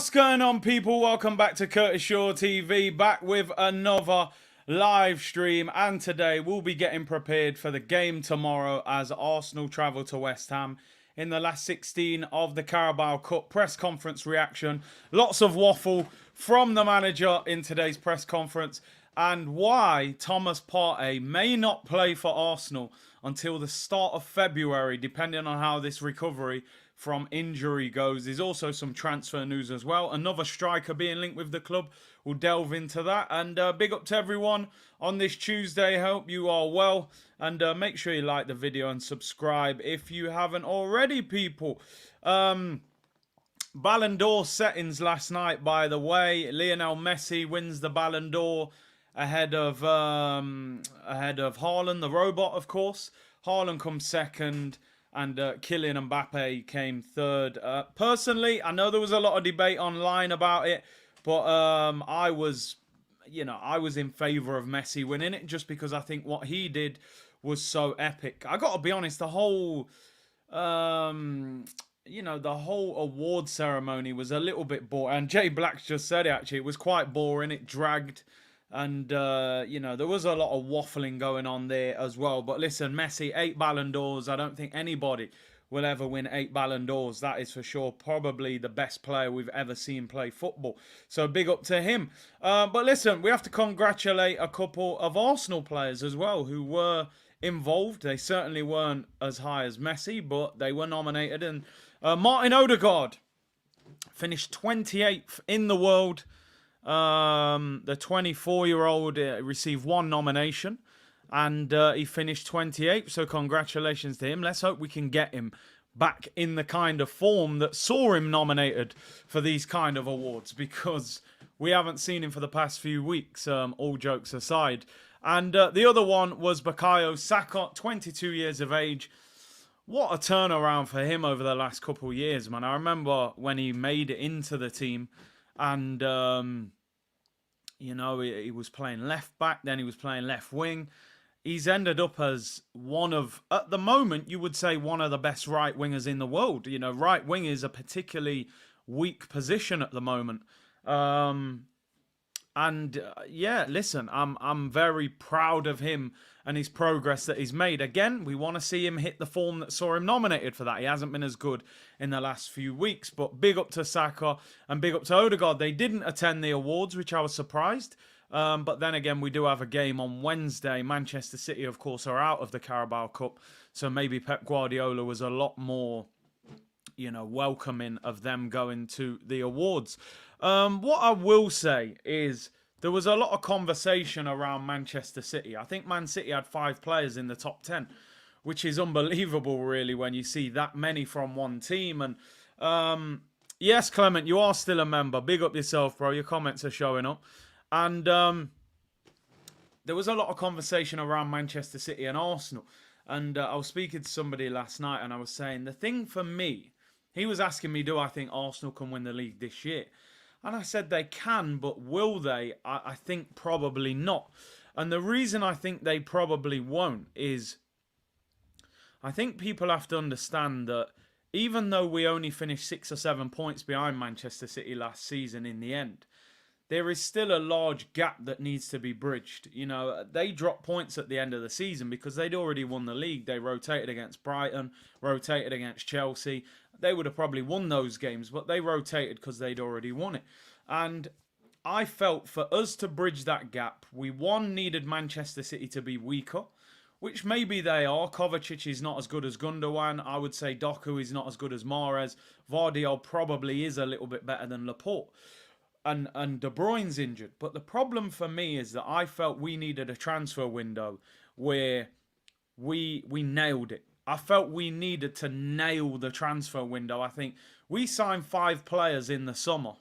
What's going on, people? Welcome back to Curtis Shaw TV, back with another live stream, and today we'll be getting prepared for the game tomorrow as Arsenal travel to West Ham in the last 16 of the Carabao Cup. Press conference reaction, lots of waffle from the manager in today's press conference, and why Thomas Partey may not play for Arsenal until the start of February, depending on how this recovery from injury goes. There's also some transfer news as well. Another striker being linked with the club. We'll delve into that. And big up to everyone on this Tuesday. Hope you are well. And make sure you like the video and subscribe if you haven't already, people. Ballon d'Or settings last night, by the way. Lionel Messi wins the Ballon d'Or ahead of Haaland, the robot, of course. Haaland comes second. And Kylian Mbappe came third. Personally, I know there was a lot of debate online about it, but I was in favour of Messi winning it just because I think what he did was so epic. I got to be honest, the whole award ceremony was a little bit boring. And Jay Black's just said it, actually. It was quite boring. It dragged. And, there was a lot of waffling going on there as well. But listen, Messi, 8 Ballon d'Ors. I don't think anybody will ever win 8 Ballon d'Ors. That is for sure probably the best player we've ever seen play football. So big up to him. But listen, we have to congratulate a couple of Arsenal players as well who were involved. They certainly weren't as high as Messi, but they were nominated. And Martin Odegaard finished 28th in the world. The 24-year-old received 1 nomination and he finished 28th, so congratulations to him. Let's hope we can get him back in the kind of form that saw him nominated for these kind of awards, because we haven't seen him for the past few weeks, all jokes aside. And the other one was Bukayo Saka, 22 years of age. What a turnaround for him over the last couple of years, man. I remember when he made it into the team. And, he was playing left back, then he was playing left wing. He's ended up as one of, at the moment, you would say one of the best right wingers in the world. You know, right wing is a particularly weak position at the moment. Listen, I'm very proud of him and his progress that he's made. Again, we want to see him hit the form that saw him nominated for that. He hasn't been as good in the last few weeks, but big up to Saka and big up to Odegaard. They didn't attend the awards, which I was surprised. But then again, we do have a game on Wednesday. Manchester City, of course, are out of the Carabao Cup, so maybe Pep Guardiola was a lot more, welcoming of them going to the awards. What I will say is, there was a lot of conversation around Manchester City. I think Man City had 5 players in the top 10, which is unbelievable, really, when you see that many from one team. And yes, Clement, you are still a member. Big up yourself, bro. Your comments are showing up. And there was a lot of conversation around Manchester City and Arsenal. And I was speaking to somebody last night, and I was saying, the thing for me, he was asking me, do I think Arsenal can win the league this year? And I said they can, but will they? I think probably not. And the reason I think they probably won't is I think people have to understand that even though we only finished 6 or 7 points behind Manchester City last season in the end, there is still a large gap that needs to be bridged. You know, they dropped points at the end of the season because they'd already won the league. They rotated against Brighton, rotated against Chelsea. They would have probably won those games, but they rotated because they'd already won it. And I felt for us to bridge that gap, we needed Manchester City to be weaker, which maybe they are. Kovacic is not as good as Gundogan. I would say Doku is not as good as Mahrez. Vardiol probably is a little bit better than Laporte. And De Bruyne's injured. But the problem for me is that I felt we needed a transfer window where we nailed it. I felt we needed to nail the transfer window. I think we signed 5 players in the summer.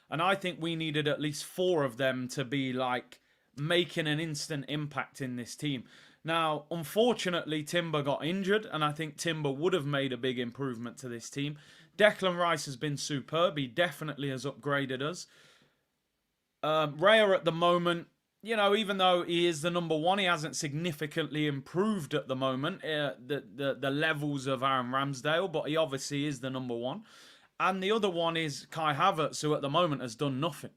And I think we needed at least 4 of them to be like making an instant impact in this team. Now, unfortunately, Timber got injured. And I think Timber would have made a big improvement to this team. Declan Rice has been superb. He definitely has upgraded us. Raya at the moment, even though he is the number 1, he hasn't significantly improved at the moment. The levels of Aaron Ramsdale, but he obviously is the number 1. And the other one is Kai Havertz, who at the moment has done nothing,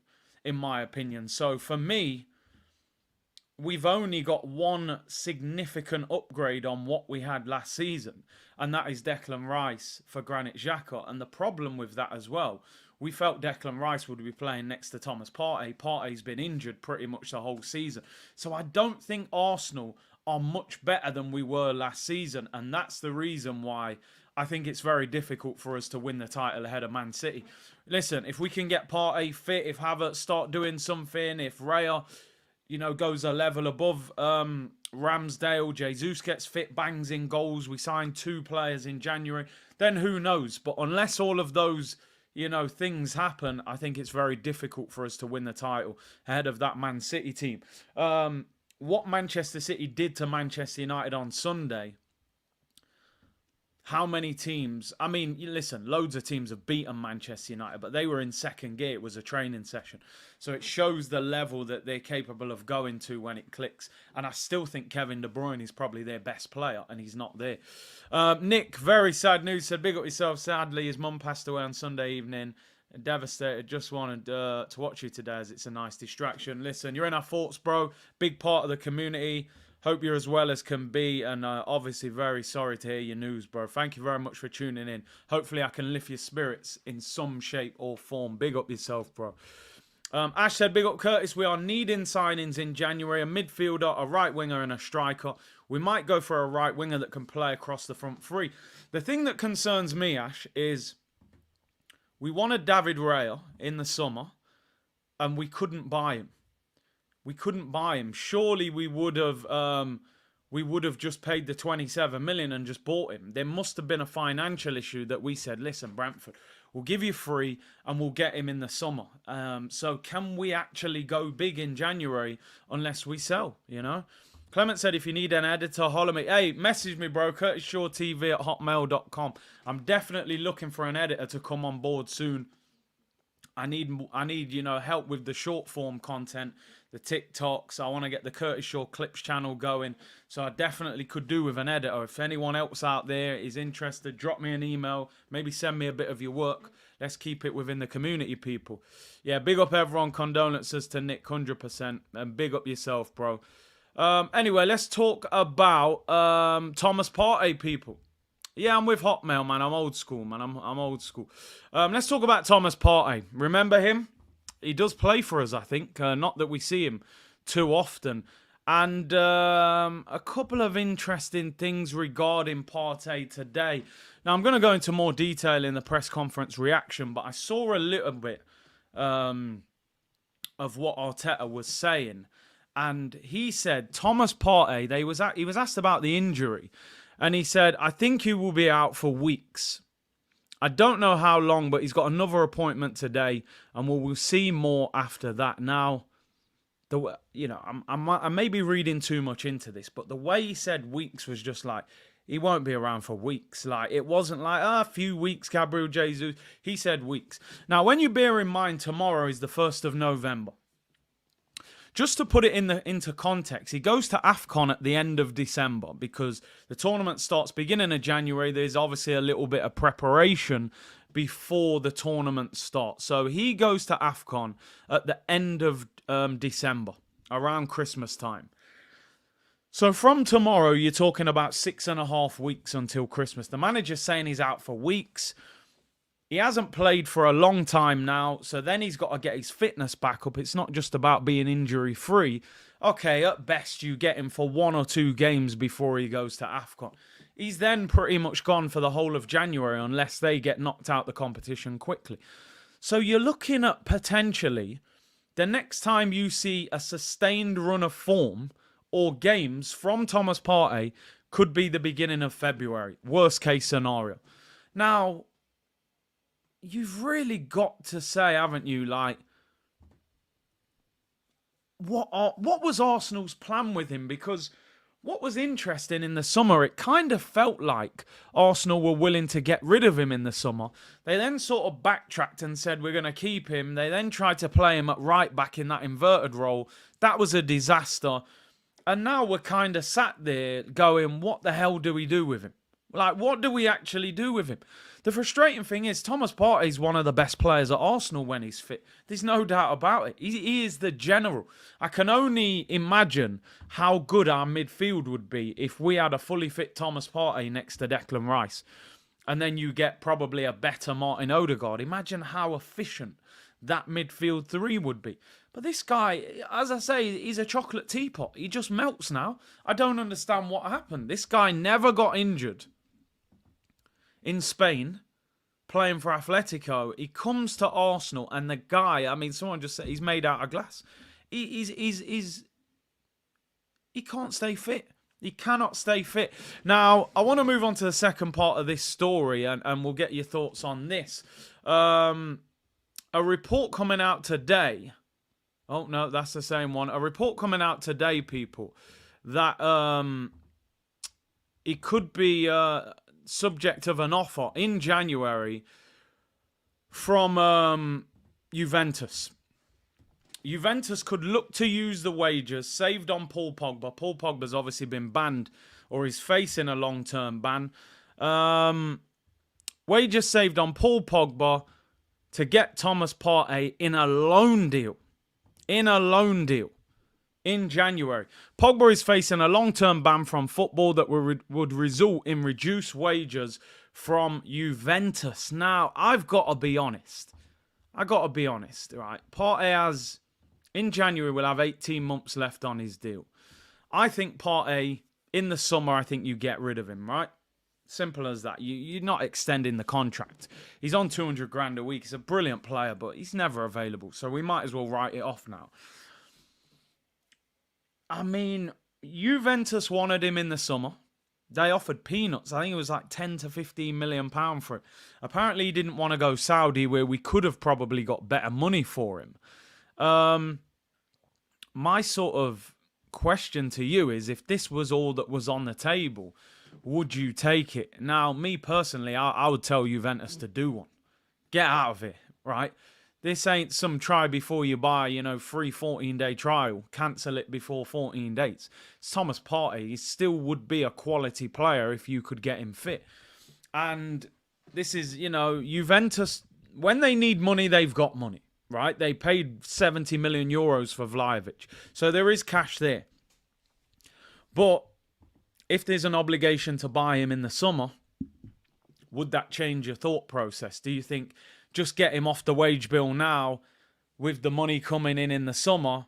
in my opinion. So for me, we've only got one significant upgrade on what we had last season, and that is Declan Rice for Granit Xhaka. And the problem with that as well, we felt Declan Rice would be playing next to Thomas Partey. Partey's been injured pretty much the whole season. So I don't think Arsenal are much better than we were last season, and that's the reason why I think it's very difficult for us to win the title ahead of Man City. Listen, if we can get Partey fit, if Havertz start doing something, if Raya, goes a level above Ramsdale, Jesus gets fit, bangs in goals, we signed 2 players in January, then who knows? But unless all of those, things happen, I think it's very difficult for us to win the title ahead of that Man City team. What Manchester City did to Manchester United on Sunday, how many teams, listen, loads of teams have beaten Manchester United, but they were in second gear. It was a training session. So it shows the level that they're capable of going to when it clicks. And I still think Kevin De Bruyne is probably their best player, and he's not there. Nick, very sad news, said, big up yourself. Sadly, his mum passed away on Sunday evening. Devastated. Just wanted to watch you today as it's a nice distraction. Listen, you're in our thoughts, bro. Big part of the community. Hope you're as well as can be, and obviously very sorry to hear your news, bro. Thank you very much for tuning in. Hopefully I can lift your spirits in some shape or form. Big up yourself, bro. Ash said, big up Curtis. We are needing signings in January. A midfielder, a right winger, and a striker. We might go for a right winger that can play across the front three. The thing that concerns me, Ash, is we wanted David Raya in the summer, and we couldn't buy him. Surely we would have just paid the 27 million and just bought him. There must have been a financial issue that we said, listen, Brentford, we'll give you free and we'll get him in the summer. So can we actually go big in January unless we sell, Clement said, if you need an editor, holler me. Hey, message me, bro. CurtisShawTV@hotmail.com. I'm definitely looking for an editor to come on board soon. I need help with the short form content, the TikToks. I want to get the Curtis Shaw Clips channel going. So I definitely could do with an editor. If anyone else out there is interested, drop me an email. Maybe send me a bit of your work. Let's keep it within the community, people. Yeah, big up everyone. Condolences to Nick, 100%. And big up yourself, bro. Anyway, let's talk about Thomas Partey, people. Yeah, I'm with Hotmail, man. I'm old school, man. I'm old school. Let's talk about Thomas Partey. Remember him? He does play for us, I think. Not that we see him too often. And a couple of interesting things regarding Partey today. Now, I'm going to go into more detail in the press conference reaction, but I saw a little bit of what Arteta was saying. And he said, Thomas Partey, he was asked about the injury. And he said, I think he will be out for weeks. I don't know how long, but he's got another appointment today, and we'll see more after that. Now, I may be reading too much into this, but the way he said weeks was just like, he won't be around for weeks. Like, it wasn't like, a few weeks, Gabriel Jesus. He said weeks. Now, when you bear in mind tomorrow is the 1st of November, just to put it into context, he goes to AFCON at the end of December because the tournament starts beginning of January. There's obviously a little bit of preparation before the tournament starts. So he goes to AFCON at the end of December, around Christmas time. So from tomorrow, you're talking about 6.5 weeks until Christmas. The manager's saying he's out for weeks. He hasn't played for a long time now, so then he's got to get his fitness back up. It's not just about being injury-free. Okay, at best, you get him for 1 or 2 games before he goes to AFCON. He's then pretty much gone for the whole of January unless they get knocked out the competition quickly. So you're looking at potentially the next time you see a sustained run of form or games from Thomas Partey could be the beginning of February. Worst case scenario. Now, you've really got to say, haven't you, like, what was Arsenal's plan with him? Because what was interesting in the summer, it kind of felt like Arsenal were willing to get rid of him in the summer. They then sort of backtracked and said, we're going to keep him. They then tried to play him at right back in that inverted role. That was a disaster. And now we're kind of sat there going, what the hell do we do with him? Like, what do we actually do with him? The frustrating thing is Thomas Partey is one of the best players at Arsenal when he's fit. There's no doubt about it. He is the general. I can only imagine how good our midfield would be if we had a fully fit Thomas Partey next to Declan Rice. And then you get probably a better Martin Odegaard. Imagine how efficient that midfield three would be. But this guy, as I say, he's a chocolate teapot. He just melts now. I don't understand what happened. This guy never got injured in Spain, playing for Atletico. He comes to Arsenal, and the guy, I mean, someone just said he's made out of glass. He can't stay fit. He cannot stay fit. Now, I want to move on to the second part of this story, and we'll get your thoughts on this. A report coming out today. Oh, no, that's the same one. A report coming out today, people, that it could be subject of an offer in January from Juventus. Juventus could look to use the wages saved on Paul Pogba. Paul Pogba's obviously been banned, or is facing a long-term ban. Wages saved on Paul Pogba to get Thomas Partey in a loan deal. In January. Pogba is facing a long-term ban from football that would result in reduced wages from Juventus. Now, I've got to be honest. Right? Partey has, in January, will have 18 months left on his deal. I think Partey, in the summer, I think you get rid of him, right? Simple as that. You're not extending the contract. He's on 200 grand a week. He's a brilliant player, but he's never available. So we might as well write it off now. I mean, Juventus wanted him in the summer. They offered peanuts. I think it was like 10 to 15 million pound for it. Apparently, he didn't want to go Saudi, where we could have probably got better money for him. My sort of question to you is, if this was all that was on the table, would you take it? Now, me personally, I would tell Juventus to do one. Get out of it, right? This ain't some try before you buy, free 14-day trial. Cancel it before 14 days. It's Thomas Partey. He still would be a quality player if you could get him fit. And this is, Juventus, when they need money, they've got money, right? They paid 70 million euros for Vlahovic. So there is cash there. But if there's an obligation to buy him in the summer, would that change your thought process? Do you think just get him off the wage bill now with the money coming in the summer?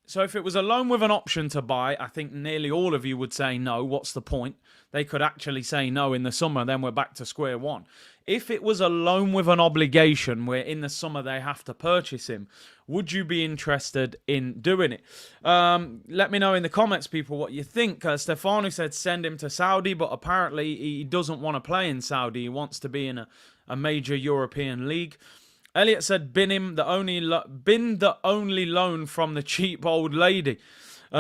So if it was a loan with an option to buy, I think nearly all of you would say no. What's the point? They could actually say no in the summer, then we're back to square one. If it was a loan with an obligation where in the summer they have to purchase him, would you be interested in doing it? Let me know in the comments, people, what you think. Stefano said send him to Saudi, but apparently he doesn't want to play in Saudi. He wants to be in a major European league. Elliot said bin the only loan from the cheap old lady.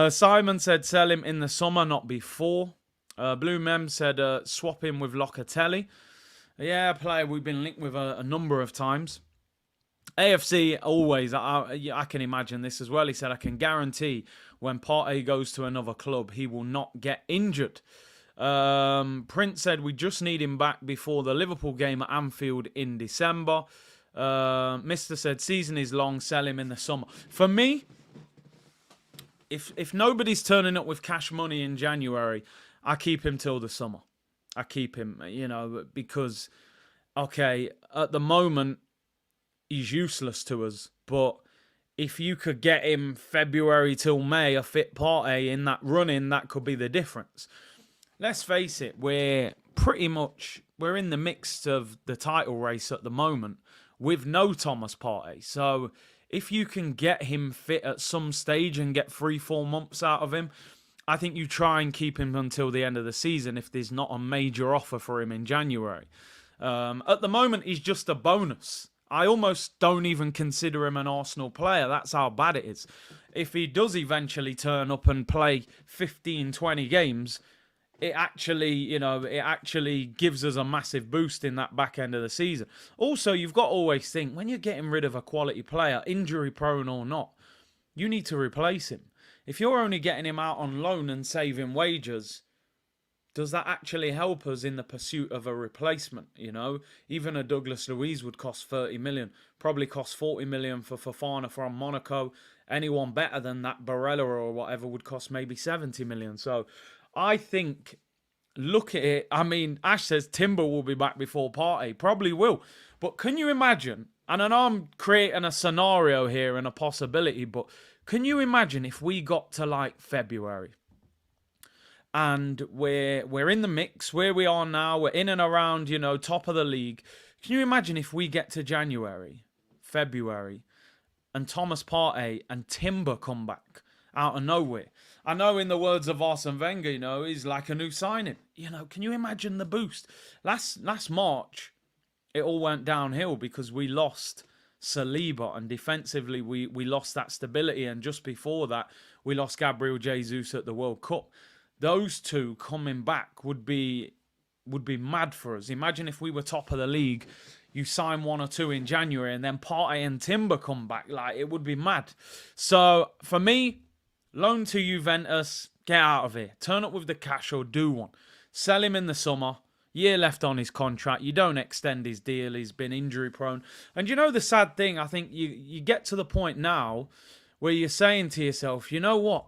Simon said sell him in the summer, not before. Blue Mem said swap him with Locatelli. Yeah, a player we've been linked with a number of times. AFC always, I can imagine this as well. He said, I can guarantee when Partey goes to another club, he will not get injured. Prince said, we just need him back before the Liverpool game at Anfield in December. Mr. said, season is long, sell him in the summer. For me, if nobody's turning up with cash money in January, I keep him till the summer. I keep him, because, okay, at the moment, he's useless to us. But if you could get him February till May, a fit Partey in that run-in, that could be the difference. Let's face it, we're in the mix of the title race at the moment with no Thomas Partey. So if you can get him fit at some stage and get 3-4 months out of him, I think you try and keep him until the end of the season if there's not a major offer for him in January. At the moment, he's just a bonus. I almost don't even consider him an Arsenal player. That's how bad it is. If he does eventually turn up and play 15, 20 games, it actually gives us a massive boost in that back end of the season. Also, you've got to always think, when you're getting rid of a quality player, injury prone or not, you need to replace him. If you're only getting him out on loan and saving wages, does that actually help us in the pursuit of a replacement? You know, even a Douglas Luiz would cost 30 million, probably cost 40 million for Fofana from Monaco. Anyone better than that, Barella or whatever, would cost maybe 70 million. So I think, look at it. I mean, Ash says Timber will be back before Partey. Probably will. But can you imagine? And I know I'm creating a scenario here and a possibility, but can you imagine if we got to like February and we're in the mix where we are now, we're in and around, you know, top of the league. Can you imagine if we get to January, February, and Thomas Partey and Timber come back out of nowhere? I know, in the words of Arsene Wenger, you know, he's like a new signing. You know, can you imagine the boost? Last March, it all went downhill because we lost Saliba, and defensively we lost that stability, and just before that we lost Gabriel Jesus at the World Cup. Those two coming back would be mad for us. Imagine if we were top of the league, you sign one or two in January, and then Partey and Timber come back. Like, it would be mad. So for me, loan to Juventus, get out of here. Turn up with the cash or do one. Sell him in the summer. Year left on his contract. You don't extend his deal. He's been injury prone. And you know the sad thing, I think you get to the point now where you're saying to yourself, you know what?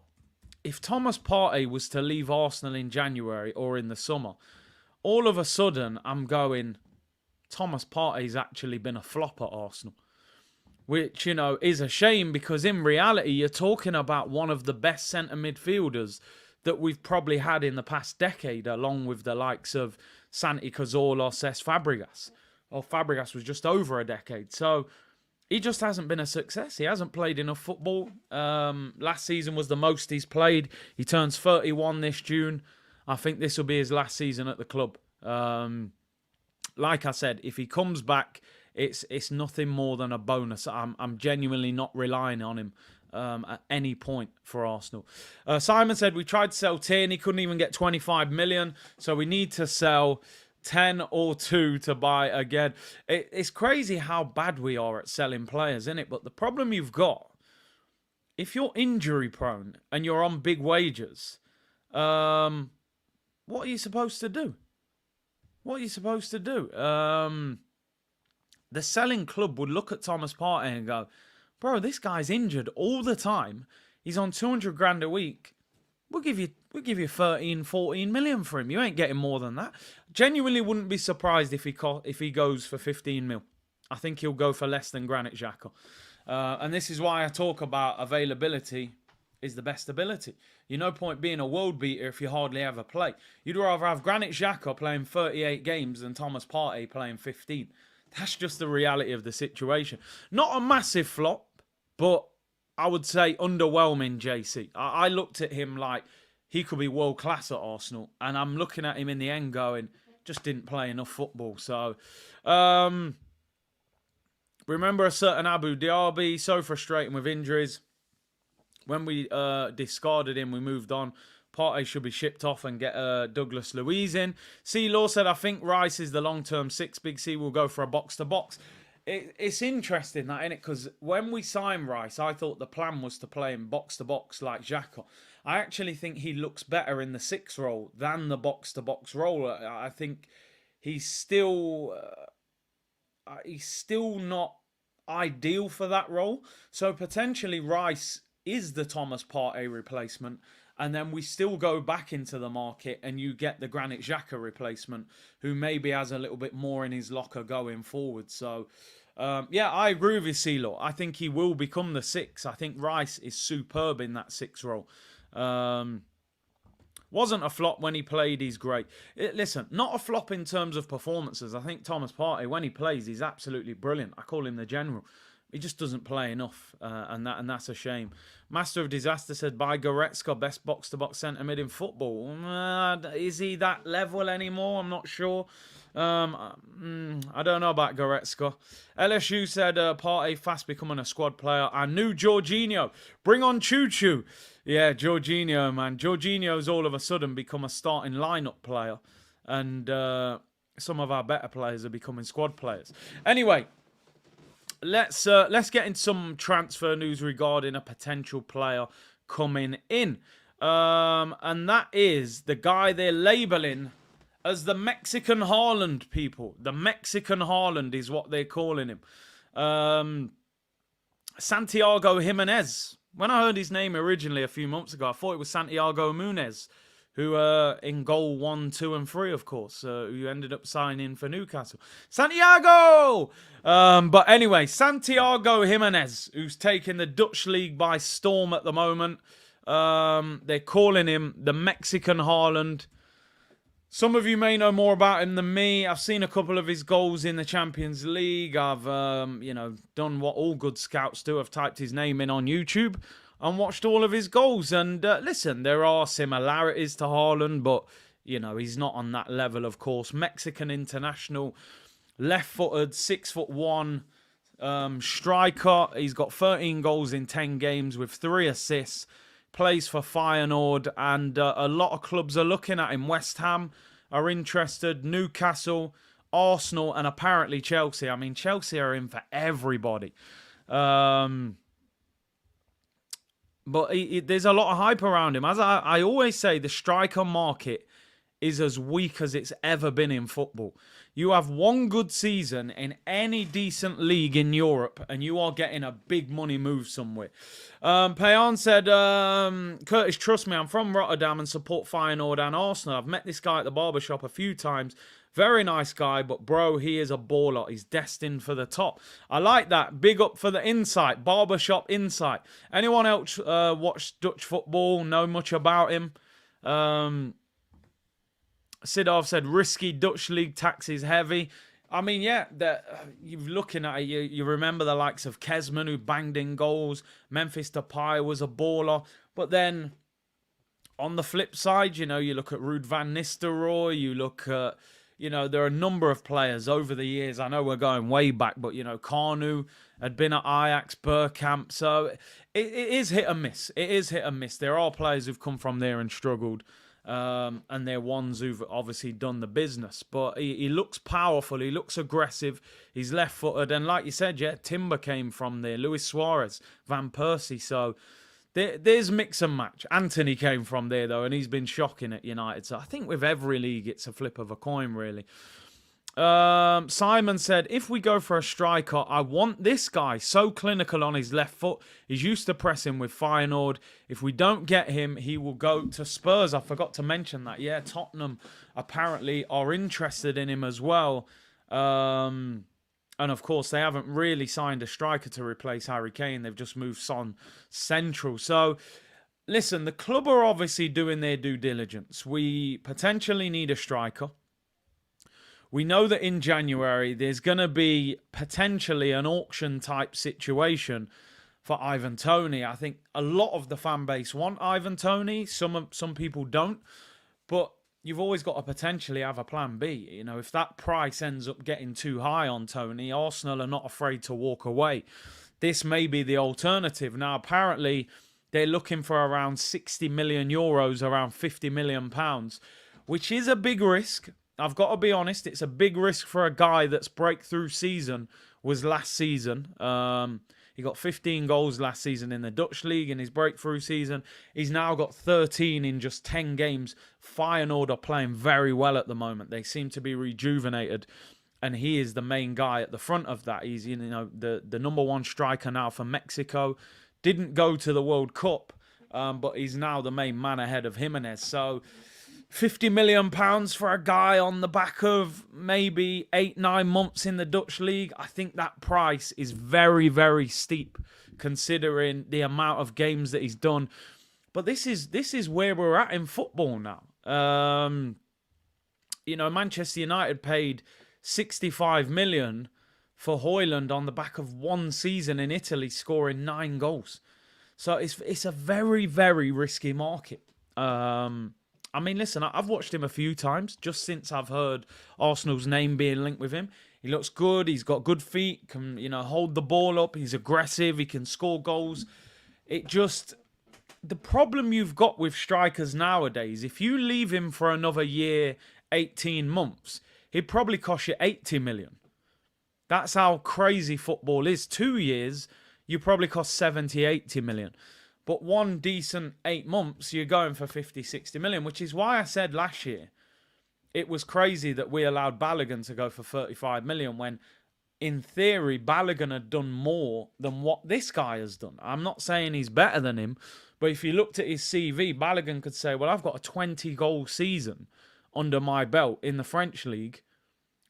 If Thomas Partey was to leave Arsenal in January or in the summer, all of a sudden I'm going, Thomas Partey's actually been a flop at Arsenal. Which, you know, is a shame, because in reality, you're talking about one of the best centre midfielders that we've probably had in the past decade, along with the likes of Santi Cazorla, Cesc Fabregas. Well, Fabregas was just over a decade. So he just hasn't been a success. He hasn't played enough football. Last season was the most he's played. He turns 31 this June. I think this will be his last season at the club. Like I said, if he comes back, it's nothing more than a bonus. I'm genuinely not relying on him at any point for Arsenal. Simon said, we tried to sell Tierney, couldn't even get 25 million, so we need to sell 10 or 2 to buy again. It's crazy how bad we are at selling players, isn't it? But the problem you've got, if you're injury prone and you're on big wages, what are you supposed to do? What are you supposed to do? The selling club would look at Thomas Partey and go, bro, this guy's injured all the time. He's on 200 grand a week. We'll give you 13, 14 million for him. You ain't getting more than that. Genuinely wouldn't be surprised if he goes for 15 mil. I think he'll go for less than Granit Xhaka. And this is why I talk about availability is the best ability. You're no point being a world beater if you hardly ever play. You'd rather have Granit Xhaka playing 38 games than Thomas Partey playing 15. That's just the reality of the situation. Not a massive flop, but I would say underwhelming, JC. I looked at him like he could be world class at Arsenal, and I'm looking at him in the end going, just didn't play enough football. So, remember a certain Abu Dhabi, so frustrating with injuries. When we discarded him, we moved on. Partey should be shipped off and get Douglas Luiz in. C. Law said, I think Rice is the long-term 6. Big C will go for a box-to-box. It's interesting, that, isn't it? Because when we signed Rice, I thought the plan was to play him box-to-box like Xhaka. I actually think he looks better in the 6 role than the box-to-box role. I think he's still not ideal for that role. So potentially Rice is the Thomas Partey replacement, and then we still go back into the market and you get the Granit Xhaka replacement, who maybe has a little bit more in his locker going forward. So, yeah, I agree with you, CeeLo. I think he will become the 6. I think Rice is superb in that 6 role. Wasn't a flop when he played, he's great. Listen, not a flop in terms of performances. I think Thomas Partey, when he plays, he's absolutely brilliant. I call him the general. He just doesn't play enough, and that's a shame. Master of Disaster said, by Goretzka, best box-to-box centre mid in football. Is he that level anymore? I'm not sure. I don't know about Goretzka. LSU said, Partey fast becoming a squad player. I knew Jorginho. Bring on Choo Choo. Yeah, Jorginho, man. Jorginho's all of a sudden become a starting lineup player, and some of our better players are becoming squad players. Anyway, let's get into some transfer news regarding a potential player coming in. And that is the guy they're labeling as the Mexican Haaland, people. The Mexican Haaland is what they're calling him. Santiago Gimenez. When I heard his name originally a few months ago, I thought it was Santiago Munez, who in goal 1, 2, and 3, of course, who ended up signing for Newcastle. Santiago! But anyway, Santiago Gimenez, who's taking the Dutch league by storm at the moment. They're calling him the Mexican Haaland. Some of you may know more about him than me. I've seen a couple of his goals in the Champions League. I've, done what all good scouts do. I've typed his name in on YouTube and watched all of his goals. And listen, there are similarities to Haaland, but, he's not on that level, of course. Mexican international, left-footed, 6'1", striker. He's got 13 goals in 10 games with 3 assists. Plays for Feyenoord, and a lot of clubs are looking at him. West Ham are interested, Newcastle, Arsenal, and apparently Chelsea. I mean, Chelsea are in for everybody. But there's a lot of hype around him. As I always say, the striker market is as weak as it's ever been in football. You have one good season in any decent league in Europe, and you are getting a big money move somewhere. Payan said, Curtis, trust me, I'm from Rotterdam and support Feyenoord and Arsenal. I've met this guy at the barbershop a few times. Very nice guy, but bro, he is a baller. He's destined for the top. I like that. Big up for the insight. Barbershop insight. Anyone else watch Dutch football, know much about him? Sidorf said, risky Dutch league tax is heavy. I mean, yeah, you're looking at it, you remember the likes of Kesman, who banged in goals. Memphis Depay was a baller. But then, on the flip side, you look at Ruud van Nistelrooy, you look at, there are a number of players over the years. I know we're going way back, but, Carnu had been at Ajax, Bergkamp. So, it is hit and miss. It is hit and miss. There are players who've come from there and struggled. And they're ones who've obviously done the business. But he looks powerful. He looks aggressive. He's left-footed. And like you said, yeah, Timber came from there. Luis Suarez, Van Persie. So there's mix and match. Anthony came from there, though, and he's been shocking at United. So I think with every league, it's a flip of a coin, really. Simon said, if we go for a striker, I want this guy. So clinical on his left foot. He's used to pressing with Feyenoord. If we don't get him, he will go to Spurs. I forgot to mention that. Yeah, Tottenham apparently are interested in him as well. And of course, they haven't really signed a striker to replace Harry Kane. They've just moved Son central. So, listen, the club are obviously doing their due diligence. We potentially need a striker. We know that in January, there's going to be potentially an auction-type situation for Ivan Toney. I think a lot of the fan base want Ivan Toney. Some people don't. But you've always got to potentially have a plan B. If that price ends up getting too high on Toney, Arsenal are not afraid to walk away. This may be the alternative. Now, apparently, they're looking for around 60 million euros, around 50 million pounds, which is a big risk. I've got to be honest, it's a big risk for a guy that's breakthrough season was last season. He got 15 goals last season in the Dutch league in his breakthrough season. He's now got 13 in just 10 games. Feyenoord are playing very well at the moment. They seem to be rejuvenated, and he is the main guy at the front of that. He's the number one striker now for Mexico. Didn't go to the World Cup, but he's now the main man ahead of Gimenez. So £50 million for a guy on the back of maybe 8-9 months in the Dutch league. I think that price is very, very steep considering the amount of games that he's done. But this is where we're at in football now. Manchester United paid 65 million for Højlund on the back of one season in Italy, scoring 9 goals. So it's a very, very risky market. I mean, listen, I've watched him a few times just since I've heard Arsenal's name being linked with him. He looks good. He's got good feet, can, hold the ball up. He's aggressive. He can score goals. The problem you've got with strikers nowadays, if you leave him for another year, 18 months, he'd probably cost you 80 million. That's how crazy football is. 2 years, you probably cost 70, 80 million. But one decent 8 months, you're going for 50, 60 million, which is why I said last year it was crazy that we allowed Balogun to go for 35 million when, in theory, Balogun had done more than what this guy has done. I'm not saying he's better than him, but if you looked at his CV, Balogun could say, well, I've got a 20-goal season under my belt in the French league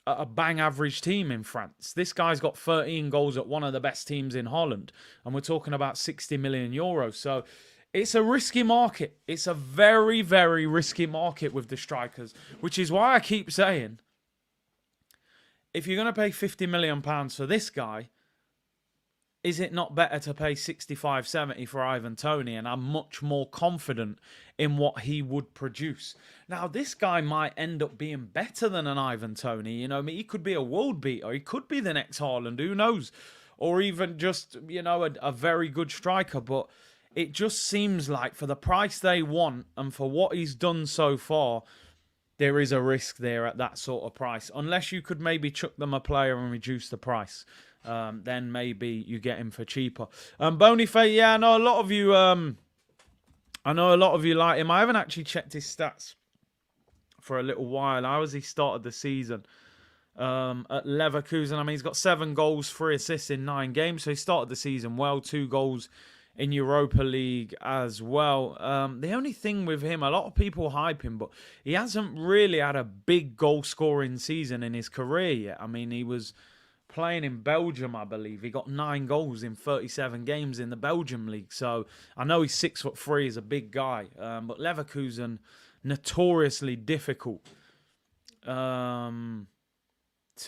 at a bang average team in France. This guy's got 13 goals at one of the best teams in Holland, and we're talking about 60 million euros. So it's a risky market. It's a very, very risky market with the strikers, which is why I keep saying, if you're going to pay £50 million for this guy, is it not better to pay 65, 70 for Ivan Toney? And I'm much more confident in what he would produce. Now, this guy might end up being better than an Ivan Toney. You know, I mean, he could be a world beater. He could be the next Haaland. Who knows? Or even just, you know, a very good striker. But it just seems like for the price they want and for what he's done so far, there is a risk there at that sort of price. Unless you could maybe chuck them a player and reduce the price. Then maybe you get him for cheaper. Boniface, yeah, I know a lot of you. I know a lot of you like him. I haven't actually checked his stats for a little while. How has he started the season? At Leverkusen, I mean, he's got 7 goals, 3 assists in 9 games. So he started the season well. 2 goals in Europa League as well. The only thing with him, a lot of people hype him, but he hasn't really had a big goal-scoring season in his career yet. I mean, he was playing in Belgium, I believe. He got 9 goals in 37 games in the Belgium league. So I know he's 6'3", he's a big guy. But Leverkusen, notoriously difficult to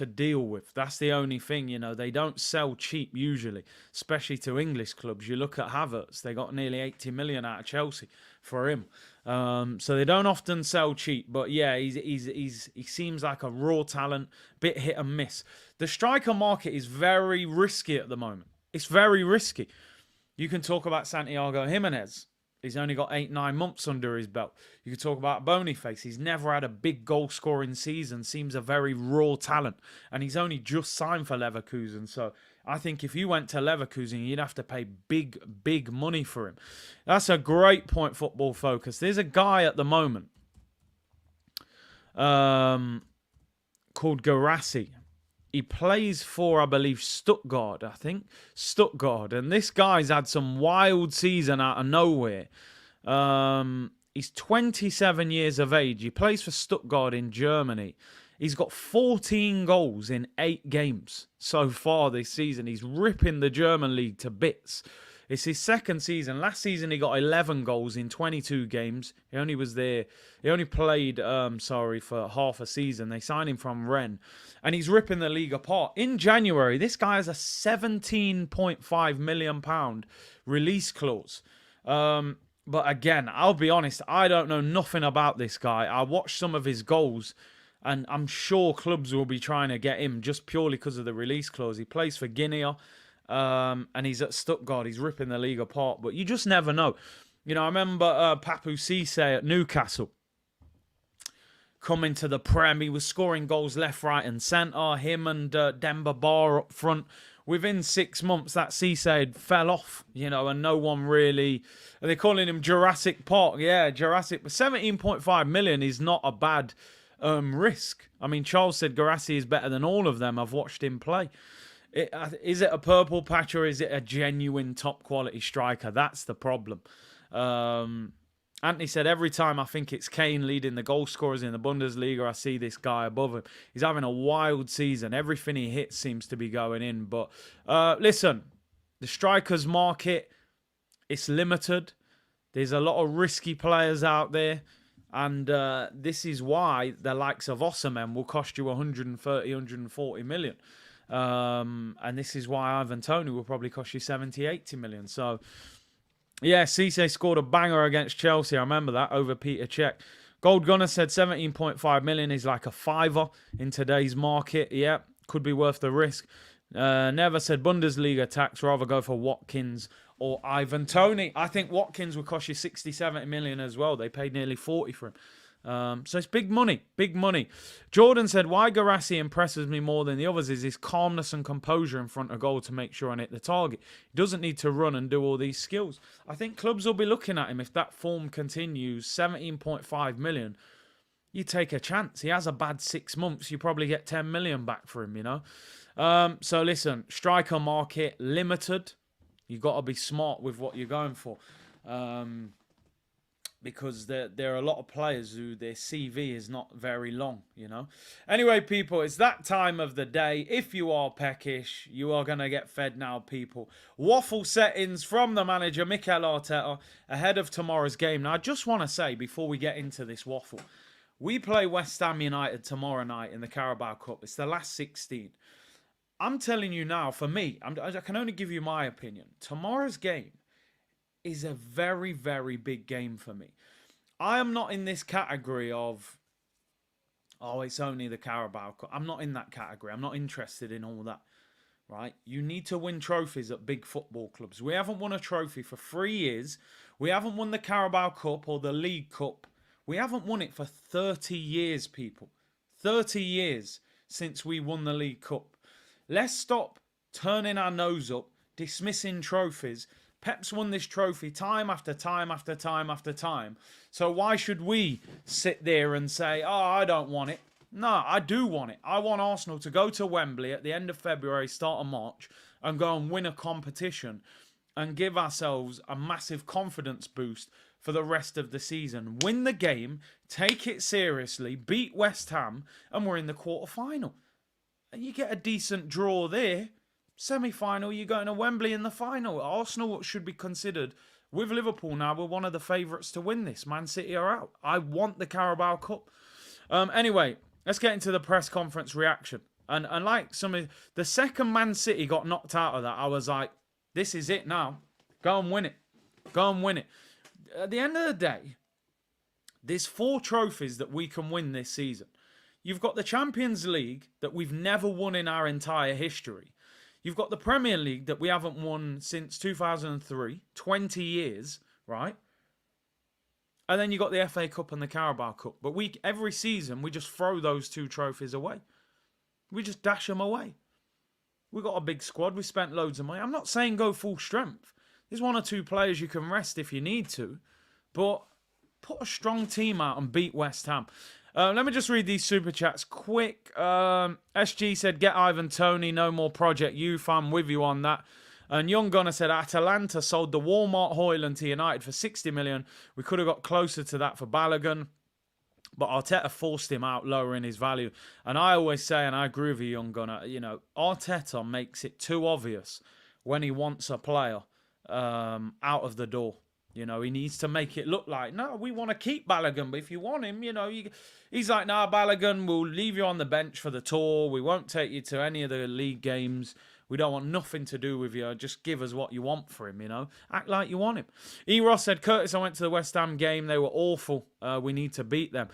deal with. That's the only thing, you know. They don't sell cheap usually, especially to English clubs. You look at Havertz, they got nearly 80 million out of Chelsea for him. So they don't often sell cheap, but yeah, he seems like a raw talent, bit hit and miss. The striker market is very risky at the moment. It's very risky. You can talk about Santiago Gimenez. He's only got 8-9 months under his belt. You can talk about Boniface. He's never had a big goal-scoring season. Seems a very raw talent. And he's only just signed for Leverkusen. So I think if you went to Leverkusen, you'd have to pay big, big money for him. That's a great point, Football Focus. There's a guy at the moment called Guirassy. He plays for, I believe, Stuttgart, Stuttgart. And this guy's had some wild season out of nowhere. He's 27 years of age. He plays for Stuttgart in Germany. He's got 14 goals in 8 games so far this season. He's ripping the German league to bits. It's his second season. Last season, he got 11 goals in 22 games. He only was there. He only played, for half a season. They signed him from Rennes. And he's ripping the league apart. In January, this guy has a £17.5 million release clause. But again, I'll be honest, I don't know nothing about this guy. I watched some of his goals, and I'm sure clubs will be trying to get him just purely because of the release clause. He plays for Guinea. And he's at Stuttgart. He's ripping the league apart. But you just never know. You know, I remember Papu Cisse at Newcastle coming to the Prem. He was scoring goals left, right and centre. Him and Demba Ba up front. Within 6 months, that Cisse fell off, you know, and no one really... They're calling him Jurassic Park. Yeah, Jurassic. But 17.5 million is not a bad risk. I mean, Charles said Guirassy is better than all of them. I've watched him play. Is it a purple patch or is it a genuine top quality striker? That's the problem. Anthony said, every time I think it's Kane leading the goal scorers in the Bundesliga, I see this guy above him. He's having a wild season. Everything he hits seems to be going in. But listen, the strikers market, it's limited. There's a lot of risky players out there. And this is why the likes of Osimhen will cost you 130, 140 million. And this is why Ivan Toney will probably cost you 70, 80 million. So, yeah, Cisse scored a banger against Chelsea. I remember that over Peter Cech. Gold Gunner said 17.5 million is like a fiver in today's market. Yeah, could be worth the risk. Never said Bundesliga tax. Rather go for Watkins or Ivan Toney. I think Watkins would cost you 60, 70 million as well. They paid nearly 40 for him. So it's big money, big money. Jordan said, why Garassi impresses me more than the others is his calmness and composure in front of goal to make sure I hit the target. He doesn't need to run and do all these skills. I think clubs will be looking at him if that form continues. 17.5 million. You take a chance. He has a bad 6 months. You probably get 10 million back for him, you know. So listen, striker market limited. You got to be smart with what you're going for. Because there are a lot of players who their CV is not very long, you know. Anyway, people, it's that time of the day. If you are peckish, you are going to get fed now, people. Waffle settings from the manager, Mikel Arteta, ahead of tomorrow's game. Now, I just want to say, before we get into this waffle, we play West Ham United tomorrow night in the Carabao Cup. It's the last 16. I'm telling you now, for me, I can only give you my opinion. Tomorrow's game is a very, very big game for me. I am not in this category of, oh, it's only the Carabao Cup. I'm not in that category. I'm not interested in all that, right? You need to win trophies at big football clubs. We haven't won a trophy for 3 years. We haven't won the Carabao Cup or the League Cup. We haven't won it for 30 years, people. 30 years since we won the League Cup. Let's stop turning our nose up, dismissing trophies. Pep's won this trophy time after time after time after time. So why should we sit there and say, oh, I don't want it? No, I do want it. I want Arsenal to go to Wembley at the end of February, start of March, and go and win a competition and give ourselves a massive confidence boost for the rest of the season. Win the game, take it seriously, beat West Ham, and we're in the quarter-final. And you get a decent draw there. Semi-final, you're going to Wembley in the final. Arsenal should be considered, with Liverpool now, we're one of the favourites to win this. Man City are out. I want the Carabao Cup. Anyway, let's get into the press conference reaction. And like the second Man City got knocked out of that, I was like, this is it now. Go and win it. Go and win it. At the end of the day, there's 4 trophies that we can win this season. You've got the Champions League that we've never won in our entire history. You've got the Premier League that we haven't won since 2003, 20 years, right? And then you've got the FA Cup and the Carabao Cup. But every season, we just throw those 2 trophies away. We just dash them away. We've got a big squad. We spent loads of money. I'm not saying go full strength. There's 1 or 2 players you can rest if you need to. But put a strong team out and beat West Ham. Let me just read these super chats quick. SG said, get Ivan Toney, no more Project Youth. I'm with you on that. And Young Gunner said, Atalanta sold the Walmart Hoyland to United for 60 million. We could have got closer to that for Balogun. But Arteta forced him out, lowering his value. And I always say, and I agree with you, Young Gunner, you know, Arteta makes it too obvious when he wants a player out of the door. You know, he needs to make it look like, no, we want to keep Balogun, but if you want him, you know, he's like, nah, Balogun, we'll leave you on the bench for the tour. We won't take you to any of the league games. We don't want nothing to do with you. Just give us what you want for him, you know. Act like you want him. E. Ross said, Curtis, I went to the West Ham game. They were awful. We need to beat them.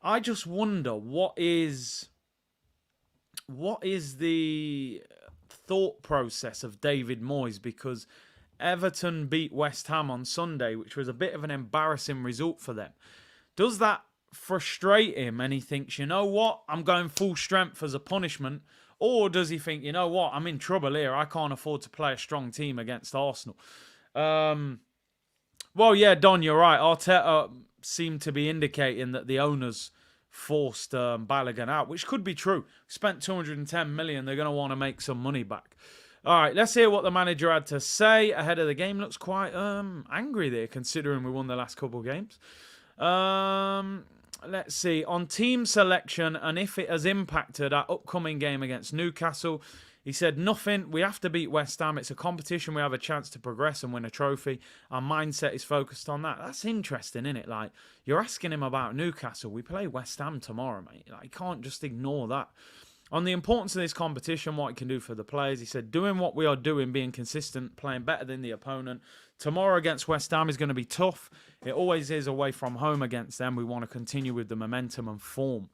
I just wonder, what is the thought process of David Moyes? Because Everton beat West Ham on Sunday, which was a bit of an embarrassing result for them. Does that frustrate him and he thinks, you know what, I'm going full strength as a punishment? Or does he think, you know what, I'm in trouble here. I can't afford to play a strong team against Arsenal. Well, yeah, Don, you're right. Arteta seemed to be indicating that the owners forced Balogun out, which could be true. Spent 210 million. They're going to want to make some money back. All right, let's hear what the manager had to say ahead of the game. Looks quite angry there, considering we won the last couple of games. Let's see. On team selection and if it has impacted our upcoming game against Newcastle, he said, nothing. We have to beat West Ham. It's a competition. We have a chance to progress and win a trophy. Our mindset is focused on that. That's interesting, isn't it? Like, you're asking him about Newcastle. We play West Ham tomorrow, mate. Like, you can't just ignore that. On the importance of this competition, what it can do for the players, he said, doing what we are doing, being consistent, playing better than the opponent. Tomorrow against West Ham is going to be tough. It always is away from home against them. We want to continue with the momentum and form.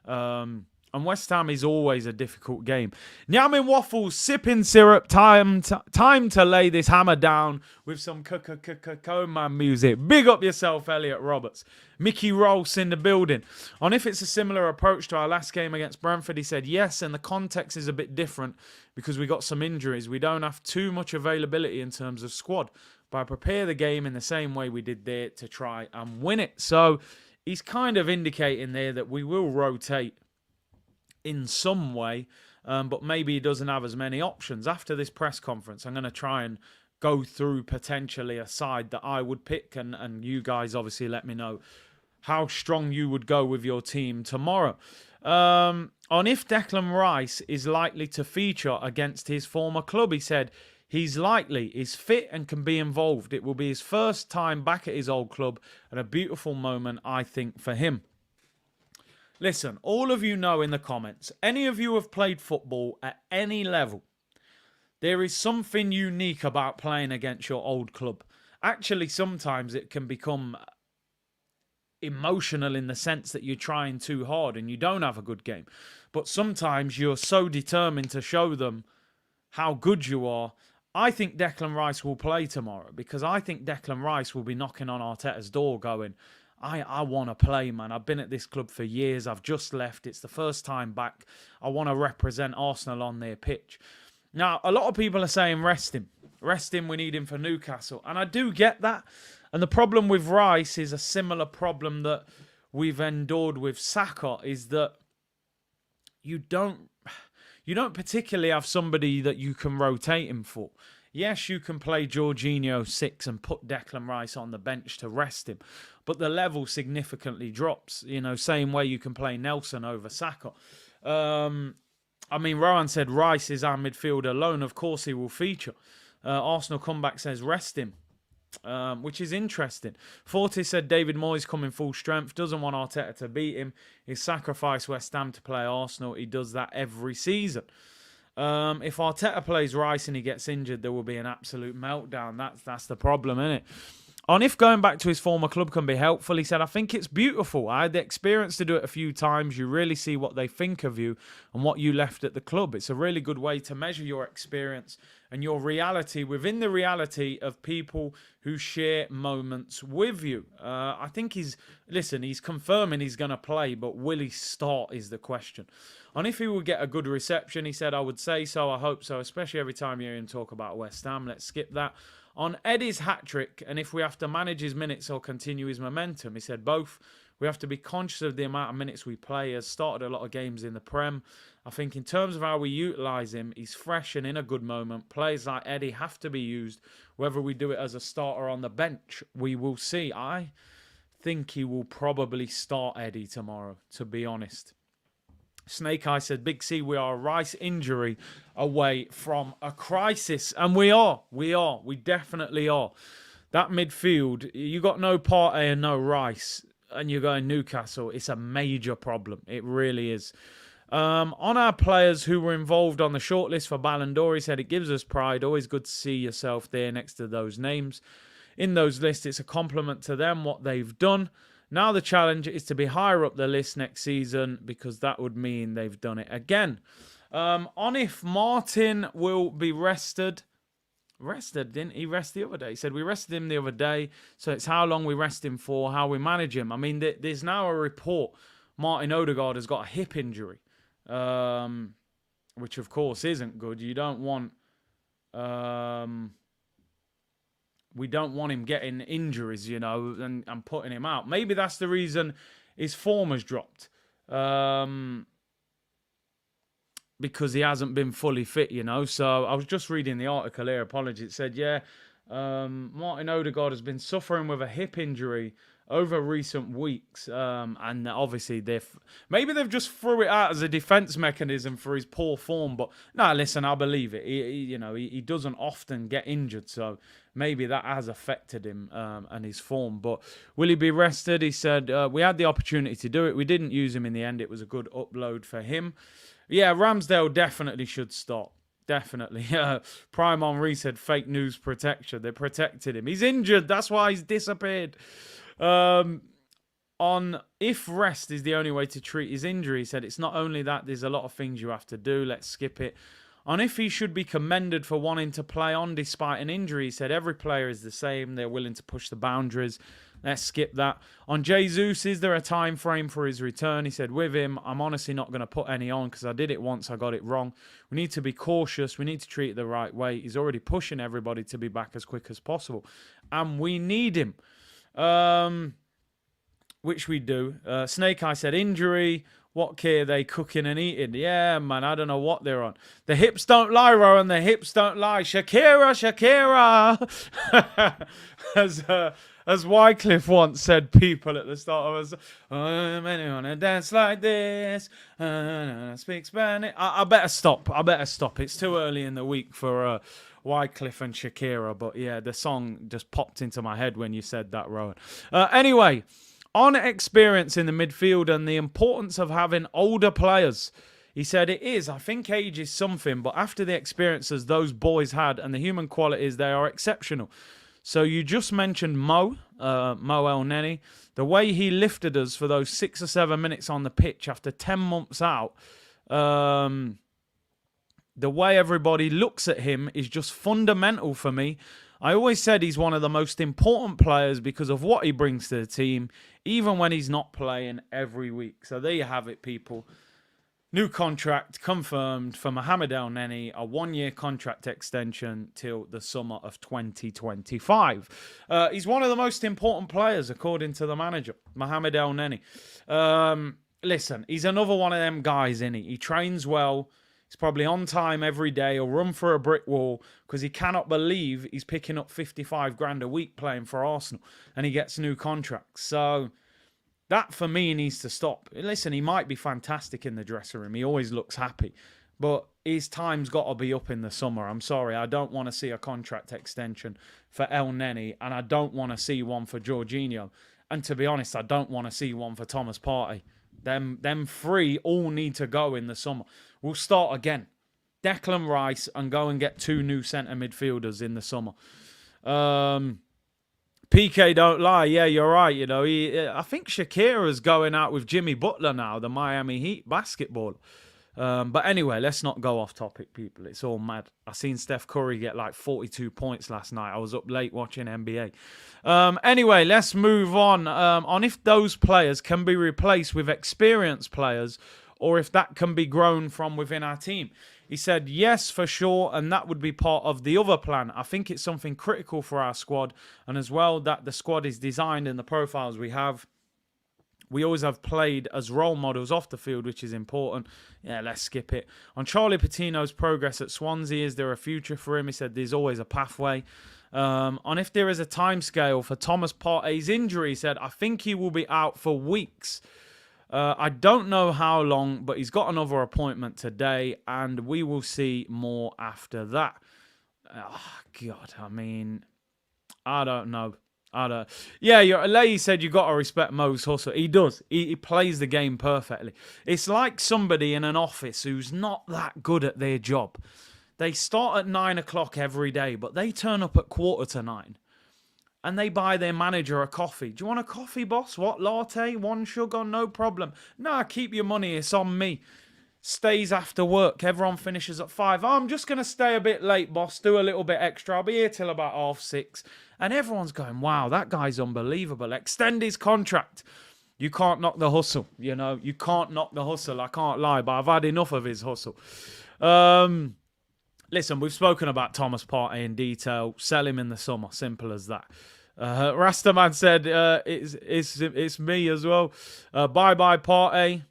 And And West Ham is always a difficult game. Nyamin Waffles, sipping syrup, time to lay this hammer down with some Coman music. Big up yourself, Elliot Roberts. Mickey Rolls in the building. On if it's a similar approach to our last game against Brentford, he said yes, and the context is a bit different because we got some injuries. We don't have too much availability in terms of squad, but I prepare the game in the same way we did there to try and win it. So he's kind of indicating there that we will rotate in some way, but maybe he doesn't have as many options. After this press conference, I'm going to try and go through potentially a side that I would pick, and you guys obviously let me know how strong you would go with your team tomorrow. On if Declan Rice is likely to feature against his former club, he said he's likely, is fit and can be involved. It will be his first time back at his old club and a beautiful moment, I think, for him. Listen, all of you know in the comments, any of you have played football at any level, there is something unique about playing against your old club. Actually, sometimes it can become emotional in the sense that you're trying too hard and you don't have a good game. But sometimes you're so determined to show them how good you are. I think Declan Rice will play tomorrow because I think Declan Rice will be knocking on Arteta's door going, I want to play, man. I've been at this club for years. I've just left. It's the first time back. I want to represent Arsenal on their pitch. Now, a lot of people are saying rest him. Rest him, we need him for Newcastle. And I do get that. And the problem with Rice is a similar problem that we've endured with Saka, is that you don't particularly have somebody that you can rotate him for. Yes, you can play Jorginho 6 and put Declan Rice on the bench to rest him, but the level significantly drops. Same way you can play Nelson over Saka. Rowan said Rice is our midfielder alone. Of course he will feature. Arsenal Comeback says rest him, which is interesting. Forte said David Moyes coming full strength, doesn't want Arteta to beat him. He sacrificed West Ham to play Arsenal. He does that every season. If Arteta plays Rice and he gets injured, there will be an absolute meltdown. That's the problem, isn't it? On if going back to his former club can be helpful, he said, I think it's beautiful. I had the experience to do it a few times. You really see what they think of you and what you left at the club. It's a really good way to measure your experience and your reality within the reality of people who share moments with you. I think he's confirming he's going to play, but will he start is the question. On if he will get a good reception, he said, I would say so, I hope so, especially every time you hear him talk about West Ham. Let's skip that. On Eddie's hat-trick, and if we have to manage his minutes or continue his momentum, he said both. We have to be conscious of the amount of minutes we play. He has started a lot of games in the Prem. I think in terms of how we utilise him, he's fresh and in a good moment. Players like Eddie have to be used. Whether we do it as a starter on the bench, we will see. I think he will probably start Eddie tomorrow, to be honest. Snake Eye said, Big C, we are a Rice injury away from a crisis. And we are. We definitely are. That midfield, you got no Partey and no Rice, and you're going Newcastle. It's a major problem. It really is. On our players who were involved on the shortlist for Ballon d'Or, he said, it gives us pride. Always good to see yourself there next to those names. In those lists, it's a compliment to them, what they've done. Now the challenge is to be higher up the list next season because that would mean they've done it again. On if Martin will be rested. Rested, didn't he rest the other day? He said we rested him the other day. So it's how long we rest him for, how we manage him. I mean, there's now a report. Martin Odegaard has got a hip injury, which of course isn't good. You don't want... we don't want him getting injuries, and putting him out. Maybe that's the reason his form has dropped. Because he hasn't been fully fit, So I was just reading the article here. Apologies. It said, Martin Odegaard has been suffering with a hip injury over recent weeks. And obviously, maybe they've just threw it out as a defence mechanism for his poor form. But, no, listen, I believe it. He doesn't often get injured. So maybe that has affected him and his form. But will he be rested? He said, we had the opportunity to do it. We didn't use him in the end. It was a good upload for him. Yeah, Ramsdale definitely should start. Definitely. Prime Henri said fake news protection. They protected him. He's injured. That's why he's disappeared. On if rest is the only way to treat his injury, he said it's not only that, there's a lot of things you have to do. Let's skip it. On if he should be commended for wanting to play on despite an injury, he said every player is the same. They're willing to push the boundaries. Let's skip that. On Jesus, is there a time frame for his return? He said with him, I'm honestly not going to put any on because I did it once, I got it wrong. We need to be cautious. We need to treat it the right way. He's already pushing everybody to be back as quick as possible. And we need him. Which we do. Snake Eye said injury. What key are they cooking and eating? Yeah, man, I don't know what they're on. The hips don't lie, Rowan. The hips don't lie. Shakira, Shakira. As Wycliffe once said, people at the start of us, I'm on a dance like this. Speak Spanish. I better stop. It's too early in the week for Wycliffe and Shakira. But yeah, the song just popped into my head when you said that, Rowan. Anyway. On experience in the midfield and the importance of having older players. He said it is. I think age is something, but after the experiences those boys had and the human qualities, they are exceptional. So you just mentioned Mo El Neni. The way he lifted us for those 6 or 7 minutes on the pitch after 10 months out. The way everybody looks at him is just fundamental for me. I always said he's one of the most important players because of what he brings to the team, even when he's not playing every week. So there you have it, people. New contract confirmed for Mohamed El Neni, a 1-year contract extension till the summer of 2025. He's one of the most important players, according to the manager, Mohamed El Neni. Listen, he's another one of them guys, isn't he? He trains well. He's probably on time every day. He'll run for a brick wall because he cannot believe he's picking up 55 grand a week playing for Arsenal and he gets new contracts. So that for me needs to stop. Listen, he might be fantastic in the dressing room. He always looks happy. But his time's got to be up in the summer. I'm sorry. I don't want to see a contract extension for El Neni and I don't want to see one for Jorginho. And to be honest, I don't want to see one for Thomas Partey. Them three all need to go in the summer. We'll start again. Declan Rice and go and get 2 new centre midfielders in the summer. PK don't lie. Yeah, you're right. You know, I think Shakira's going out with Jimmy Butler now, the Miami Heat basketballer. But anyway, let's not go off topic, people. It's all mad. I seen Steph Curry get like 42 points last night. I was up late watching NBA. Anyway, let's move on if those players can be replaced with experienced players or if that can be grown from within our team. He said, yes, for sure, and that would be part of the other plan. I think it's something critical for our squad, and as well that the squad is designed in the profiles we have. We always have played as role models off the field, which is important. Yeah, let's skip it. On Charlie Patino's progress at Swansea, is there a future for him? He said there's always a pathway. On if there is a timescale for Thomas Partey's injury, he said, I think he will be out for weeks. I don't know how long, but he's got another appointment today, and we will see more after that. Oh, God, I mean, I don't know. Yeah, Leahy said you got to respect Mo's hustle. He does. He plays the game perfectly. It's like somebody in an office who's not that good at their job. They start at 9 o'clock every day, but they turn up at 8:45. And they buy their manager a coffee. Do you want a coffee, boss? What, latte? 1 sugar? No problem. Nah, keep your money. It's on me. Stays after work. Everyone finishes at 5. Oh, I'm just going to stay a bit late, boss. Do a little bit extra. I'll be here till about 6:30. And everyone's going, wow, that guy's unbelievable. Extend his contract. You can't knock the hustle. You know, you can't knock the hustle. I can't lie, but I've had enough of his hustle. Listen, we've spoken about Thomas Partey in detail. Sell him in the summer. Simple as that. Rastaman said, it's me as well. Bye-bye, Partey.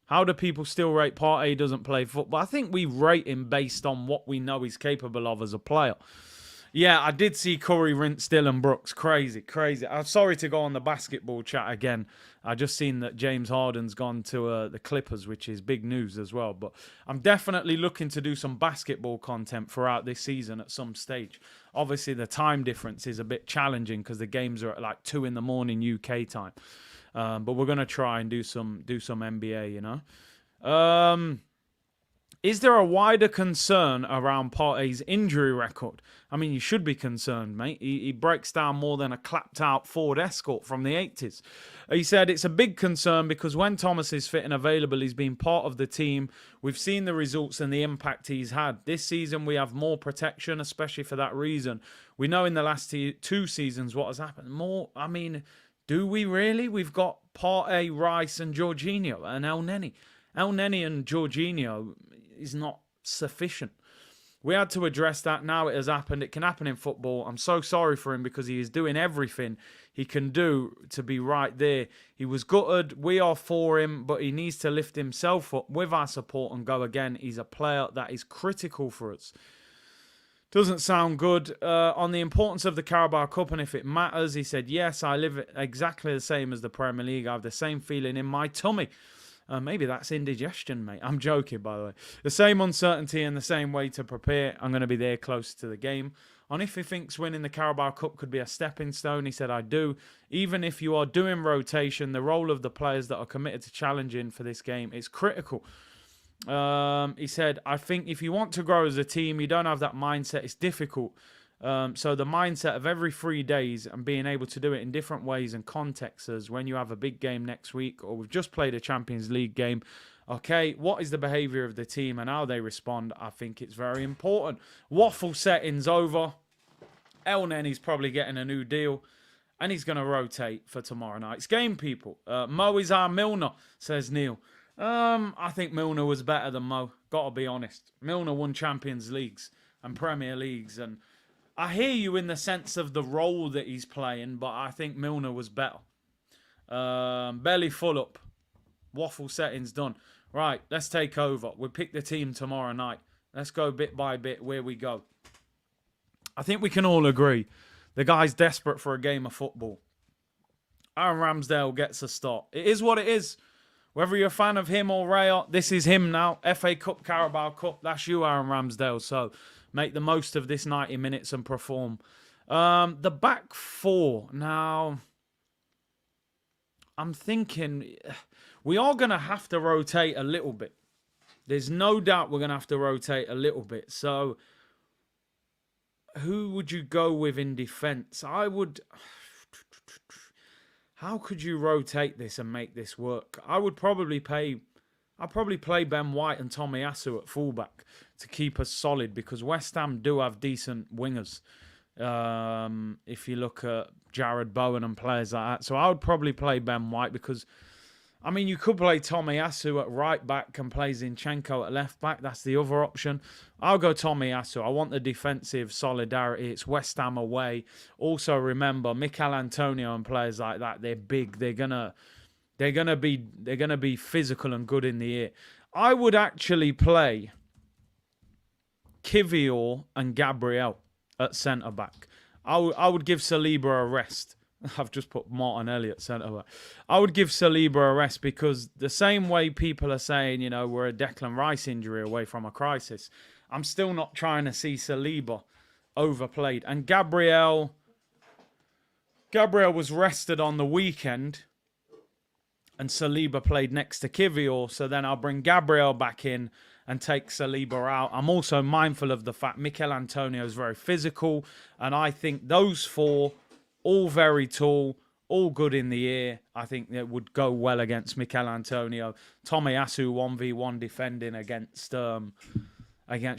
How do people still rate Partey? He doesn't play football. I think we rate him based on what we know he's capable of as a player. Yeah, I did see Curry rinse Dylan Brooks. Crazy. I'm sorry to go on the basketball chat again. I just seen that James Harden's gone to the Clippers, which is big news as well. But I'm definitely looking to do some basketball content throughout this season at some stage. Obviously, the time difference is a bit challenging because the games are at like 2 in the morning UK time. But we're going to try and do some NBA, you know. Is there a wider concern around Partey's injury record? I mean, you should be concerned, mate. He breaks down more than a clapped-out Ford Escort from the 80s. He said, it's a big concern because when Thomas is fit and available, he's been part of the team. We've seen the results and the impact he's had. This season, we have more protection, especially for that reason. We know in the last 2 seasons what has happened. More, I mean, do we really? We've got Partey, Rice and Jorginho and El Neni. El Neni and Jorginho is not sufficient. We had to address that. Now it has happened. It can happen in football. I'm so sorry for him because he is doing everything he can do to be right there. He was gutted. We are for him, but he needs to lift himself up with our support and go again. He's a player that is critical for us. Doesn't sound good. On the importance of the Carabao Cup and if it matters, he said, yes, I live exactly the same as the Premier League. I have the same feeling in my tummy. Maybe that's indigestion, mate. I'm joking, by the way. The same uncertainty and the same way to prepare. I'm going to be there close to the game. On if he thinks winning the Carabao Cup could be a stepping stone, he said, I do. Even if you are doing rotation, the role of the players that are committed to challenging for this game is critical. He said, I think if you want to grow as a team, you don't have that mindset. It's difficult. So the mindset of every 3 days and being able to do it in different ways and contexts as when you have a big game next week or we've just played a Champions League game. Okay, what is the behaviour of the team and how they respond? I think it's very important. Waffle settings over. El Neni's probably getting a new deal and he's going to rotate for tomorrow night's game, people. Mo is our Milner, says Neil. I think Milner was better than Mo. Got to be honest. Milner won Champions Leagues and Premier Leagues and I hear you in the sense of the role that he's playing, but I think Milner was better. Belly full up. Waffle settings done. Right, let's take over. We'll pick the team tomorrow night. Let's go bit by bit where we go. I think we can all agree the guy's desperate for a game of football. Aaron Ramsdale gets a start. It is what it is. Whether you're a fan of him or Raya, this is him now. FA Cup, Carabao Cup, that's you, Aaron Ramsdale. So make the most of this 90 minutes and perform. The back four. Now, I'm thinking we are going to have to rotate a little bit. There's no doubt we're going to have to rotate a little bit. So, who would you go with in defence? I would... How could you rotate this and make this work? I'd probably play Ben White and Tomiyasu at fullback to keep us solid because West Ham do have decent wingers. If you look at Jared Bowen and players like that. So I would probably play Ben White because, I mean, you could play Tomiyasu at right back and play Zinchenko at left back. That's the other option. I'll go Tomiyasu. I want the defensive solidarity. It's West Ham away. Also, remember, Mikel Antonio and players like that, they're big. They're gonna be physical and good in the air. I would actually play Kivior and Gabriel at centre back. I would give Saliba a rest. I've just put Martin Elliott centre back. I would give Saliba a rest because the same way people are saying, you know, we're a Declan Rice injury away from a crisis, I'm still not trying to see Saliba overplayed. And Gabriel was rested on the weekend and Saliba played next to Kivior. So then I'll bring Gabriel back in and take Saliba out. I'm also mindful of the fact Mikel Antonio is very physical. And I think those four, all very tall, all good in the air. I think it would go well against Mikel Antonio. Tomiyasu 1v1 defending against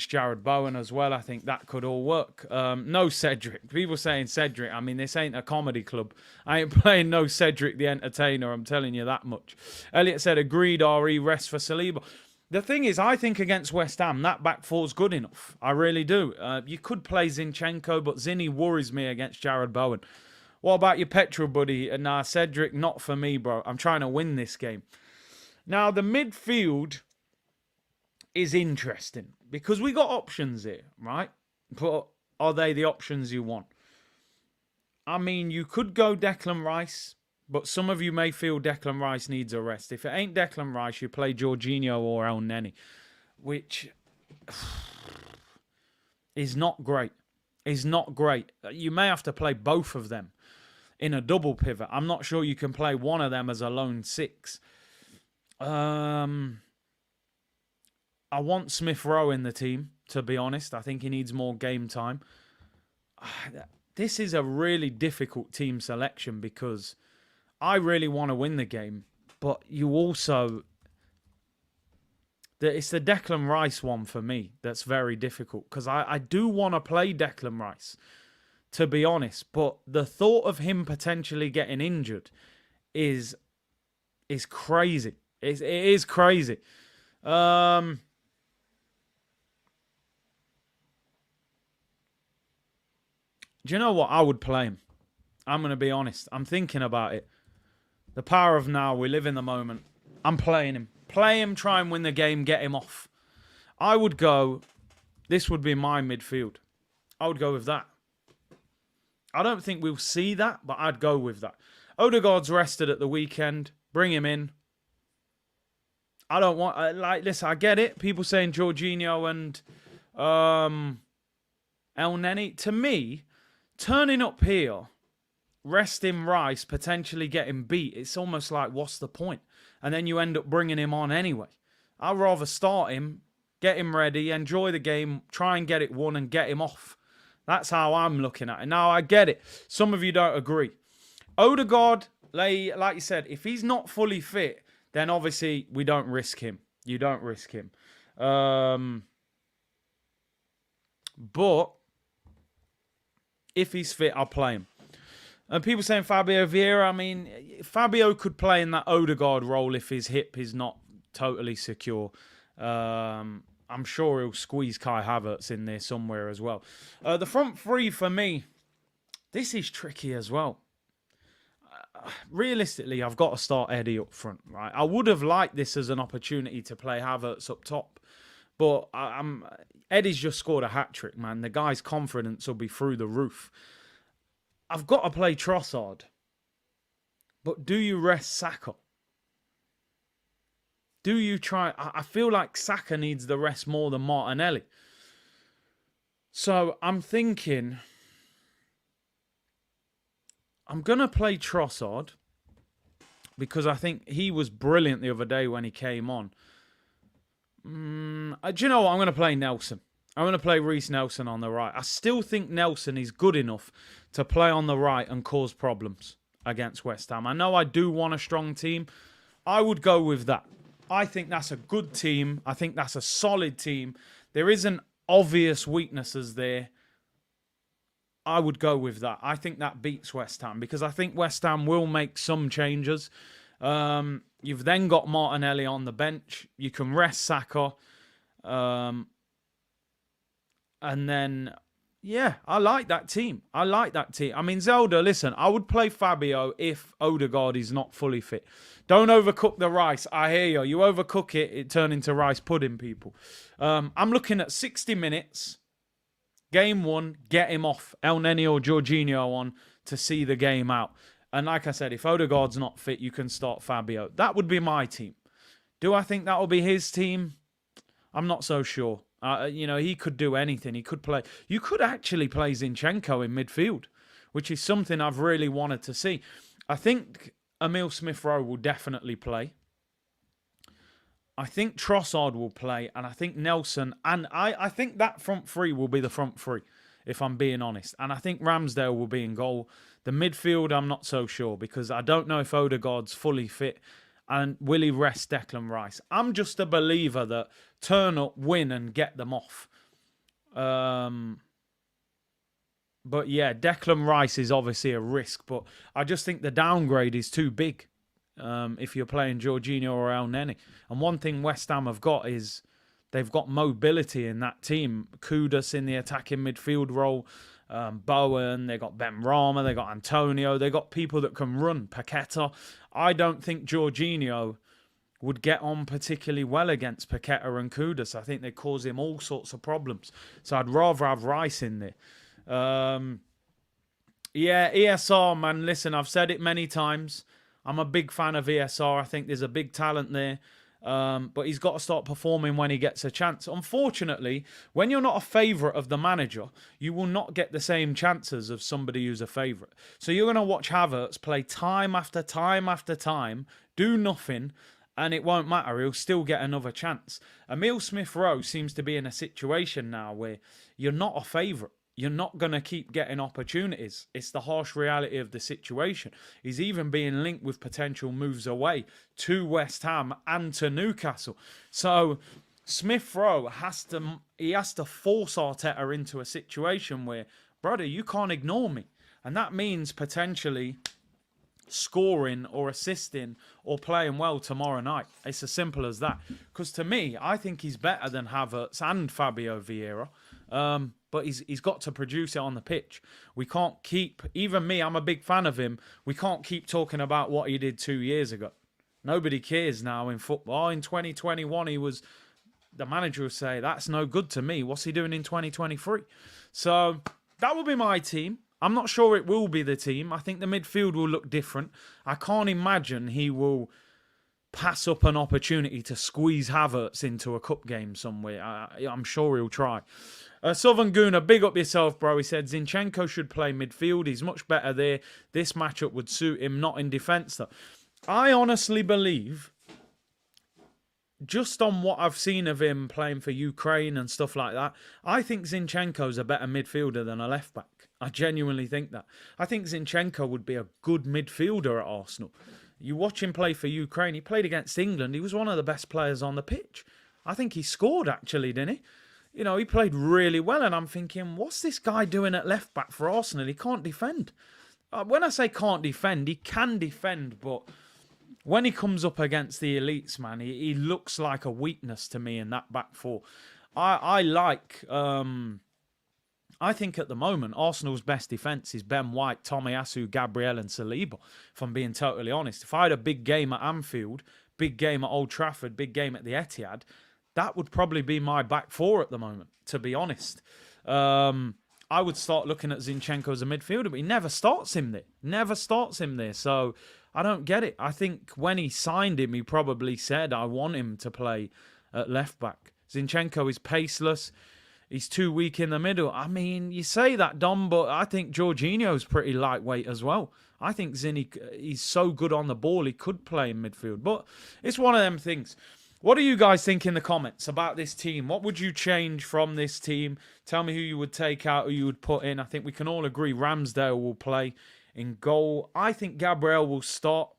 Jared Bowen as well. I think that could all work. No Cedric. People saying Cedric. I mean, this ain't a comedy club. I ain't playing no Cedric the Entertainer. I'm telling you that much. Elliot said, agreed, RE, rest for Saliba. The thing is, I think against West Ham, that back four's good enough. I really do. You could play Zinchenko, but Zinni worries me against Jared Bowen. What about your petrol buddy? Nah, Cedric, not for me, bro. I'm trying to win this game. Now, the midfield is interesting because we got options here, right? But are they the options you want? I mean, you could go Declan Rice, but some of you may feel Declan Rice needs a rest. If it ain't Declan Rice, you play Jorginho or El Neni, which is not great. Is not great. You may have to play both of them in a double pivot. I'm not sure you can play one of them as a lone six. I I want Smith Rowe in the team, to be honest. I think he needs more game time. This is a really difficult team selection because I really want to win the game, but you also... It's the Declan Rice one for me that's very difficult because I do want to play Declan Rice, to be honest, but the thought of him potentially getting injured is crazy. It is crazy. Do you know what? I would play him. I'm going to be honest. I'm thinking about it. The power of now. We live in the moment. I'm playing him. Play him, try and win the game, get him off. I would go... This would be my midfield. I would go with that. I don't think we'll see that, but I'd go with that. Odegaard's rested at the weekend. Bring him in. I don't want... listen, I get it. People saying Jorginho and El Neni. To me, turning up here, resting Rice, potentially getting beat, it's almost like, what's the point? And then you end up bringing him on anyway. I'd rather start him, get him ready, enjoy the game, try and get it won and get him off. That's how I'm looking at it. Now, I get it. Some of you don't agree. Odegaard, like you said, if he's not fully fit, then obviously we don't risk him. You don't risk him. But if he's fit, I'll play him. And people saying Fabio Vieira, I mean, Fabio could play in that Odegaard role if his hip is not totally secure. I'm sure he'll squeeze Kai Havertz in there somewhere as well. The front three for me, this is tricky as well. Realistically, I've got to start Eddie up front, right? I would have liked this as an opportunity to play Havertz up top. But Eddie's just scored a hat-trick, man. The guy's confidence will be through the roof. I've got to play Trossard. But do you rest Saka? Do you try... I feel like Saka needs the rest more than Martinelli. So I'm thinking... I'm going to play Trossard. Because I think he was brilliant the other day when he came on. Do you know what? I'm going to play Nelson. I'm going to play Reece Nelson on the right. I still think Nelson is good enough to play on the right and cause problems against West Ham. I know I do want a strong team. I would go with that. I think that's a good team. I think that's a solid team. There isn't obvious weaknesses there. I would go with that. I think that beats West Ham because I think West Ham will make some changes. You've then got Martinelli on the bench. You can rest Saka. And then, yeah, I like that team. I like that team. I mean, Zelda, listen, I would play Fabio if Odegaard is not fully fit. Don't overcook the rice. I hear you. You overcook it, it turns into rice pudding, people. I'm looking at 60 minutes. Game 1, get him off. El Neni or Jorginho on to see the game out. And like I said, if Odegaard's not fit, you can start Fabio. That would be my team. Do I think that will be his team? I'm not so sure. He could do anything. He could play. You could actually play Zinchenko in midfield, which is something I've really wanted to see. I think Emil Smith-Rowe will definitely play. I think Trossard will play, and I think Nelson, and I think that front three will be the front three, if I'm being honest. And I think Ramsdale will be in goal. The midfield, I'm not so sure, because I don't know if Odegaard's fully fit, and will he rest Declan Rice? I'm just a believer that turn up, win, and get them off. But yeah, Declan Rice is obviously a risk, but I just think the downgrade is too big. If you're playing Jorginho or El Neni. And one thing West Ham have got is they've got mobility in that team. Kudus in the attacking midfield role. Bowen, they got Ben Rama, they got Antonio. They got people that can run. Paqueta. I don't think Jorginho would get on particularly well against Paqueta and Kudus. I think they cause him all sorts of problems. So I'd rather have Rice in there. Yeah, ESR, man. Listen, I've said it many times. I'm a big fan of ESR. I think there's a big talent there. But he's got to start performing when he gets a chance. Unfortunately, when you're not a favourite of the manager, you will not get the same chances of somebody who's a favourite. So you're going to watch Havertz play time after time after time, do nothing, and it won't matter. He'll still get another chance. Emile Smith-Rowe seems to be in a situation now where you're not a favourite. You're not going to keep getting opportunities. It's the harsh reality of the situation. He's even being linked with potential moves away to West Ham and to Newcastle. So Smith-Rowe has to force Arteta into a situation where, brother, you can't ignore me. And that means potentially scoring or assisting or playing well tomorrow night. It's as simple as that. Because to me, I think he's better than Havertz and Fabio Vieira. But he's got to produce it on the pitch. We can't keep, even me, I'm a big fan of him. We can't keep talking about what he did 2 years ago. Nobody cares now in football. In 2021, the manager will say, that's no good to me. What's he doing in 2023? So that will be my team. I'm not sure it will be the team. I think the midfield will look different. I can't imagine he will pass up an opportunity to squeeze Havertz into a cup game somewhere. I'm sure he'll try. Southern Gooner, big up yourself, bro. He said Zinchenko should play midfield. He's much better there. This matchup would suit him, not in defence, though. I honestly believe, just on what I've seen of him playing for Ukraine and stuff like that, I think Zinchenko's a better midfielder than a left-back. I genuinely think that. I think Zinchenko would be a good midfielder at Arsenal. You watch him play for Ukraine. He played against England. He was one of the best players on the pitch. I think he scored, actually, didn't he? You know, he played really well, and I'm thinking, what's this guy doing at left-back for Arsenal? He can't defend. When I say can't defend, he can defend, but when he comes up against the elites, man, he looks like a weakness to me in that back four. I think at the moment, Arsenal's best defence is Ben White, Tomiyasu, Gabriel and Saliba, if I'm being totally honest. If I had a big game at Anfield, big game at Old Trafford, big game at the Etihad, that would probably be my back four at the moment, to be honest. I would start looking at Zinchenko as a midfielder, but he never starts him there. So I don't get it. I think when he signed him, he probably said, I want him to play at left back. Zinchenko is paceless. He's too weak in the middle. I mean, you say that, Dom, but I think Jorginho's pretty lightweight as well. I think he's so good on the ball, he could play in midfield. But it's one of them things. What do you guys think in the comments about this team? What would you change from this team? Tell me who you would take out, who you would put in. I think we can all agree Ramsdale will play in goal. I think Gabriel will start.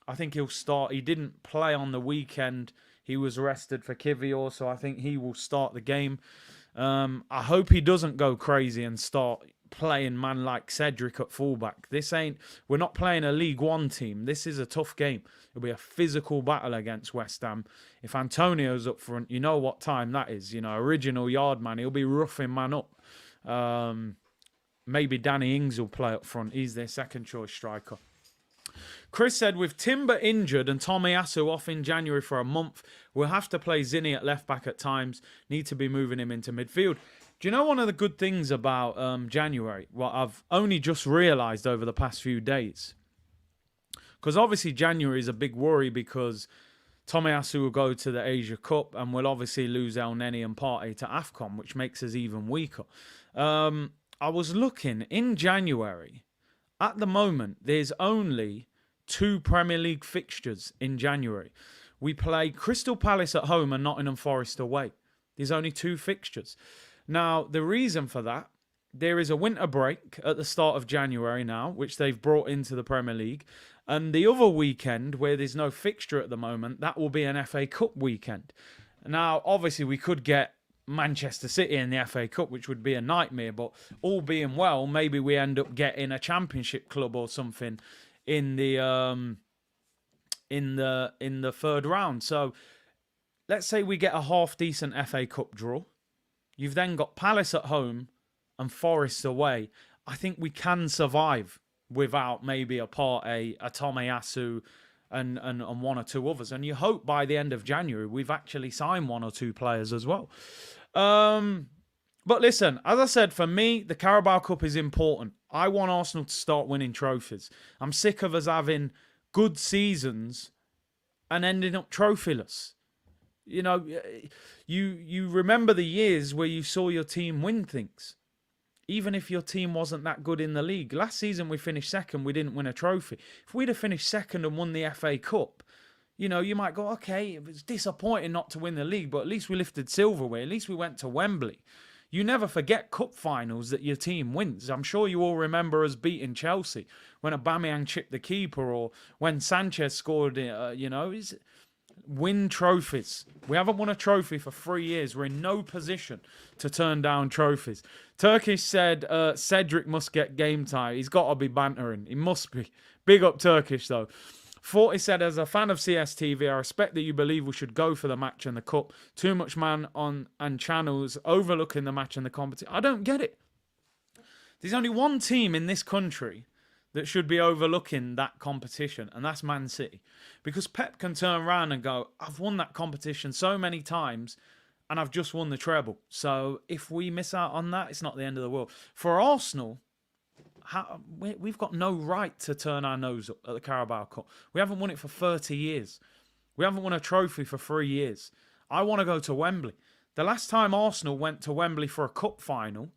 I think he'll start. He didn't play on the weekend. He was rested for Kivior, so I think he will start the game. I hope he doesn't go crazy and start playing man like Cedric at fullback. We're not playing a League One team. This is a tough game. It'll be a physical battle against West Ham. If Antonio's up front, you know what time that is. You know, original yard man. He'll be roughing man up. Maybe Danny Ings will play up front. He's their second choice striker. Chris said, with Timber injured and Tomiyasu off in January for a month, we'll have to play Zinni at left back at times. Need to be moving him into midfield. Do you know one of the good things about January? What I've only just realised over the past few days. Because obviously January is a big worry because Tomiyasu will go to the Asia Cup and we'll obviously lose El Neni and Partey to AFCON, which makes us even weaker. I was looking in January. At the moment, there's only 2 Premier League fixtures in January. We play Crystal Palace at home and Nottingham Forest away. There's only 2 fixtures. Now, the reason for that, there is a winter break at the start of January now, which they've brought into the Premier League. And the other weekend, where there's no fixture at the moment, that will be an FA Cup weekend. Now, obviously, we could get Manchester City in the FA Cup, which would be a nightmare, but all being well, maybe we end up getting a Championship club or something in the third round. So let's say we get a half decent FA Cup draw. You've then got Palace at home and Forest away. I think we can survive without maybe a Partey, a Tomiyasu, and 1 or 2 others. And you hope by the end of January we've actually signed 1 or 2 players as well. But listen, as I said, for me, the Carabao Cup is important. I want Arsenal to start winning trophies. I'm sick of us having good seasons and ending up trophyless. You know, you remember the years where you saw your team win things. Even if your team wasn't that good in the league. Last season we finished second, we didn't win a trophy. If we'd have finished second and won the FA Cup, You know, you might go, okay, it was disappointing not to win the league, but at least we lifted silverware. At least we went to Wembley. You never forget cup finals that your team wins. I'm sure you all remember us beating Chelsea when Aubameyang chipped the keeper, or when Sanchez scored. Win trophies. We haven't won a trophy for 3 years. We're in no position to turn down trophies. Turkish said Cedric must get game time. He's got to be bantering. He must be. Big up Turkish, though. 40 said, as a fan of CSTV, I respect that you believe we should go for the match and the cup. Too much man on and channels overlooking the match and the competition. I don't get it. There's only one team in this country that should be overlooking that competition, and that's Man City. Because Pep can turn around and go, I've won that competition so many times, and I've just won the treble. So if we miss out on that, it's not the end of the world. For Arsenal, we've got no right to turn our nose up at the Carabao Cup. We haven't won it for 30 years. We haven't won a trophy for 3 years. I want to go to Wembley. The last time Arsenal went to Wembley for a cup final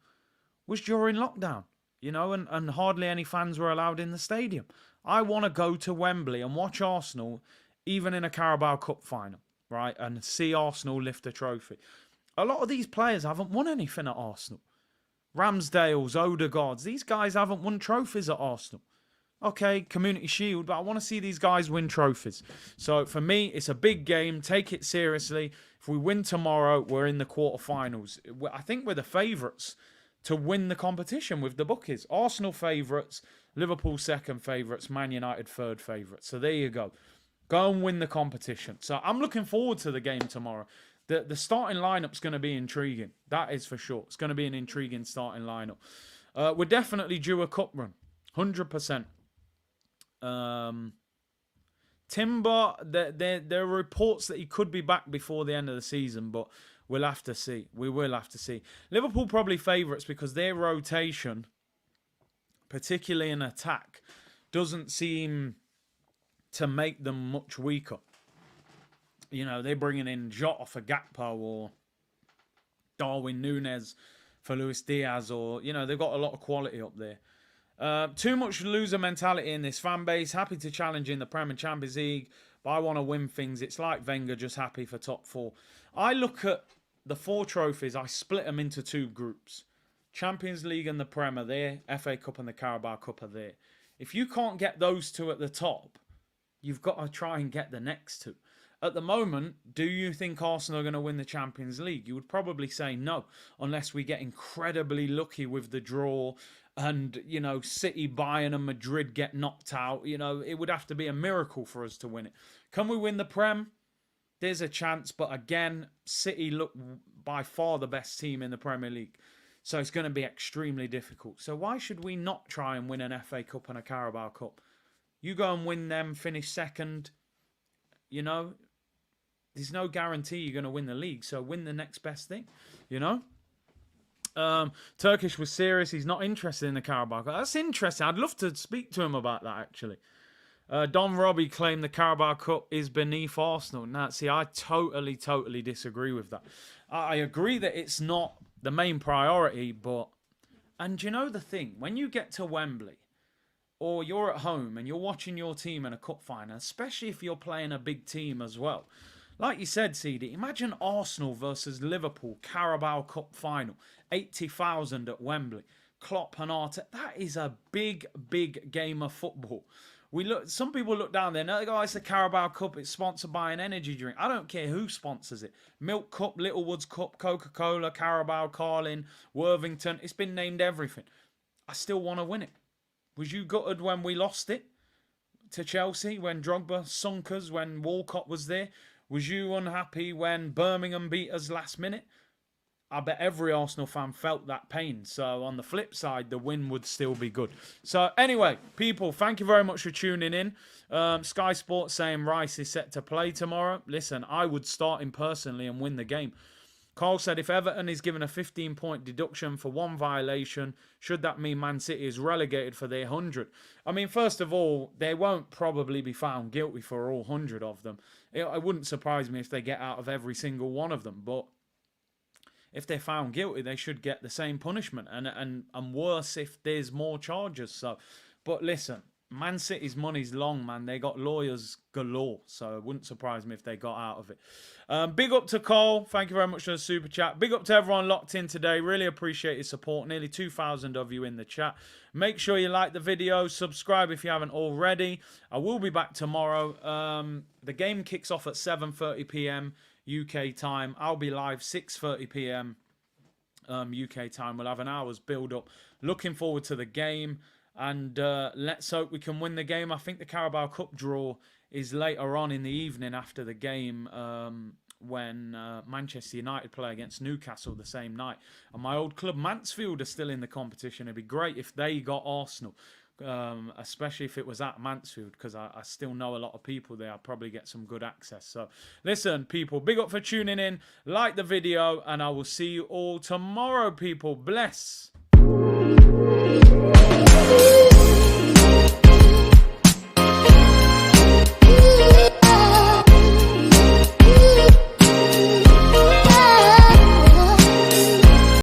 was during lockdown, you know, and hardly any fans were allowed in the stadium. I want to go to Wembley and watch Arsenal, even in a Carabao Cup final, right, and see Arsenal lift a trophy. A lot of these players haven't won anything at Arsenal. Ramsdale's, Odegaard's, these guys haven't won trophies at Arsenal. Okay, Community Shield, but I want to see these guys win trophies. So for me, it's a big game. Take it seriously. If we win tomorrow, we're in the quarterfinals. I think we're the favourites to win the competition with the bookies. Arsenal favourites, Liverpool second favourites, Man United third favourites. So there you go. Go and win the competition. So I'm looking forward to the game tomorrow. The starting lineup's going to be intriguing. That is for sure. It's going to be an intriguing starting lineup. We're definitely due a cup run. 100%. Timber, there are reports that he could be back before the end of the season, but we'll have to see. We will have to see. Liverpool probably favourites because their rotation, particularly in attack, doesn't seem to make them much weaker. You know, they're bringing in Jota for Gakpo or Darwin Núñez for Luis Diaz, or, you know, they've got a lot of quality up there. Too much loser mentality in this fan base. Happy to challenge in the Premier Champions League, but I want to win things. It's like Wenger, just happy for top four. I look at the 4 trophies, I split them into 2 groups. Champions League and the Premier there, FA Cup and the Carabao Cup are there. If you can't get those 2 at the top, you've got to try and get the next 2. At the moment, do you think Arsenal are going to win the Champions League? You would probably say no, unless we get incredibly lucky with the draw and, you know, City, Bayern and Madrid get knocked out. You know, it would have to be a miracle for us to win it. Can we win the Prem? There's a chance, but again, City look by far the best team in the Premier League. So it's going to be extremely difficult. So why should we not try and win an FA Cup and a Carabao Cup? You go and win them, finish second, you know. There's no guarantee you're going to win the league, so win the next best thing, you know? Turkish was serious. He's not interested in the Carabao Cup. That's interesting. I'd love to speak to him about that, actually. Don Robbie claimed the Carabao Cup is beneath Arsenal. Now, see, I totally disagree with that. I agree that it's not the main priority, but... And you know the thing? When you get to Wembley, or you're at home and you're watching your team in a cup final, especially if you're playing a big team as well... Like you said, CD, imagine Arsenal versus Liverpool Carabao Cup final. 80,000 at Wembley. Klopp and Arteta. That is a big game of football. Some people look down there and they go, oh, it's the Carabao Cup. It's sponsored by an energy drink. I don't care who sponsors it. Milk Cup, Littlewoods Cup, Coca-Cola, Carabao, Carling, Worthington. It's been named everything. I still want to win it. Was you gutted when we lost it to Chelsea? When Drogba sunk us? When Walcott was there? Was you unhappy when Birmingham beat us last minute? I bet every Arsenal fan felt that pain. So on the flip side, the win would still be good. So anyway, people, thank you very much for tuning in. Sky Sports saying Rice is set to play tomorrow. Listen, I would start him personally and win the game. Carl said, if Everton is given a 15-point deduction for 1 violation, should that mean Man City is relegated for their 100? I mean, first of all, they won't probably be found guilty for all 100 of them. It wouldn't surprise me if they get out of every single one of them. But if they're found guilty, they should get the same punishment. And worse if there's more charges. So, but listen, Man City's money's long, man. They got lawyers galore, so it wouldn't surprise me if they got out of it. Big up to Cole. Thank you very much for the super chat. Big up to everyone locked in today. Really appreciate your support. Nearly 2,000 of you in the chat. Make sure you like the video. Subscribe if you haven't already. I will be back tomorrow. The game kicks off at 7:30 p.m. UK time. I'll be live 6:30 p.m. UK time. We'll have an hour's build up. Looking forward to the game. And let's hope we can win the game. I think the Carabao Cup draw is later on in the evening after the game when Manchester United play against Newcastle the same night. And my old club Mansfield are still in the competition. It'd be great if they got Arsenal, especially if it was at Mansfield, because I still know a lot of people there. I'll probably get some good access. So listen, people, big up for tuning in. Like the video, and I will see you all tomorrow, people. Bless.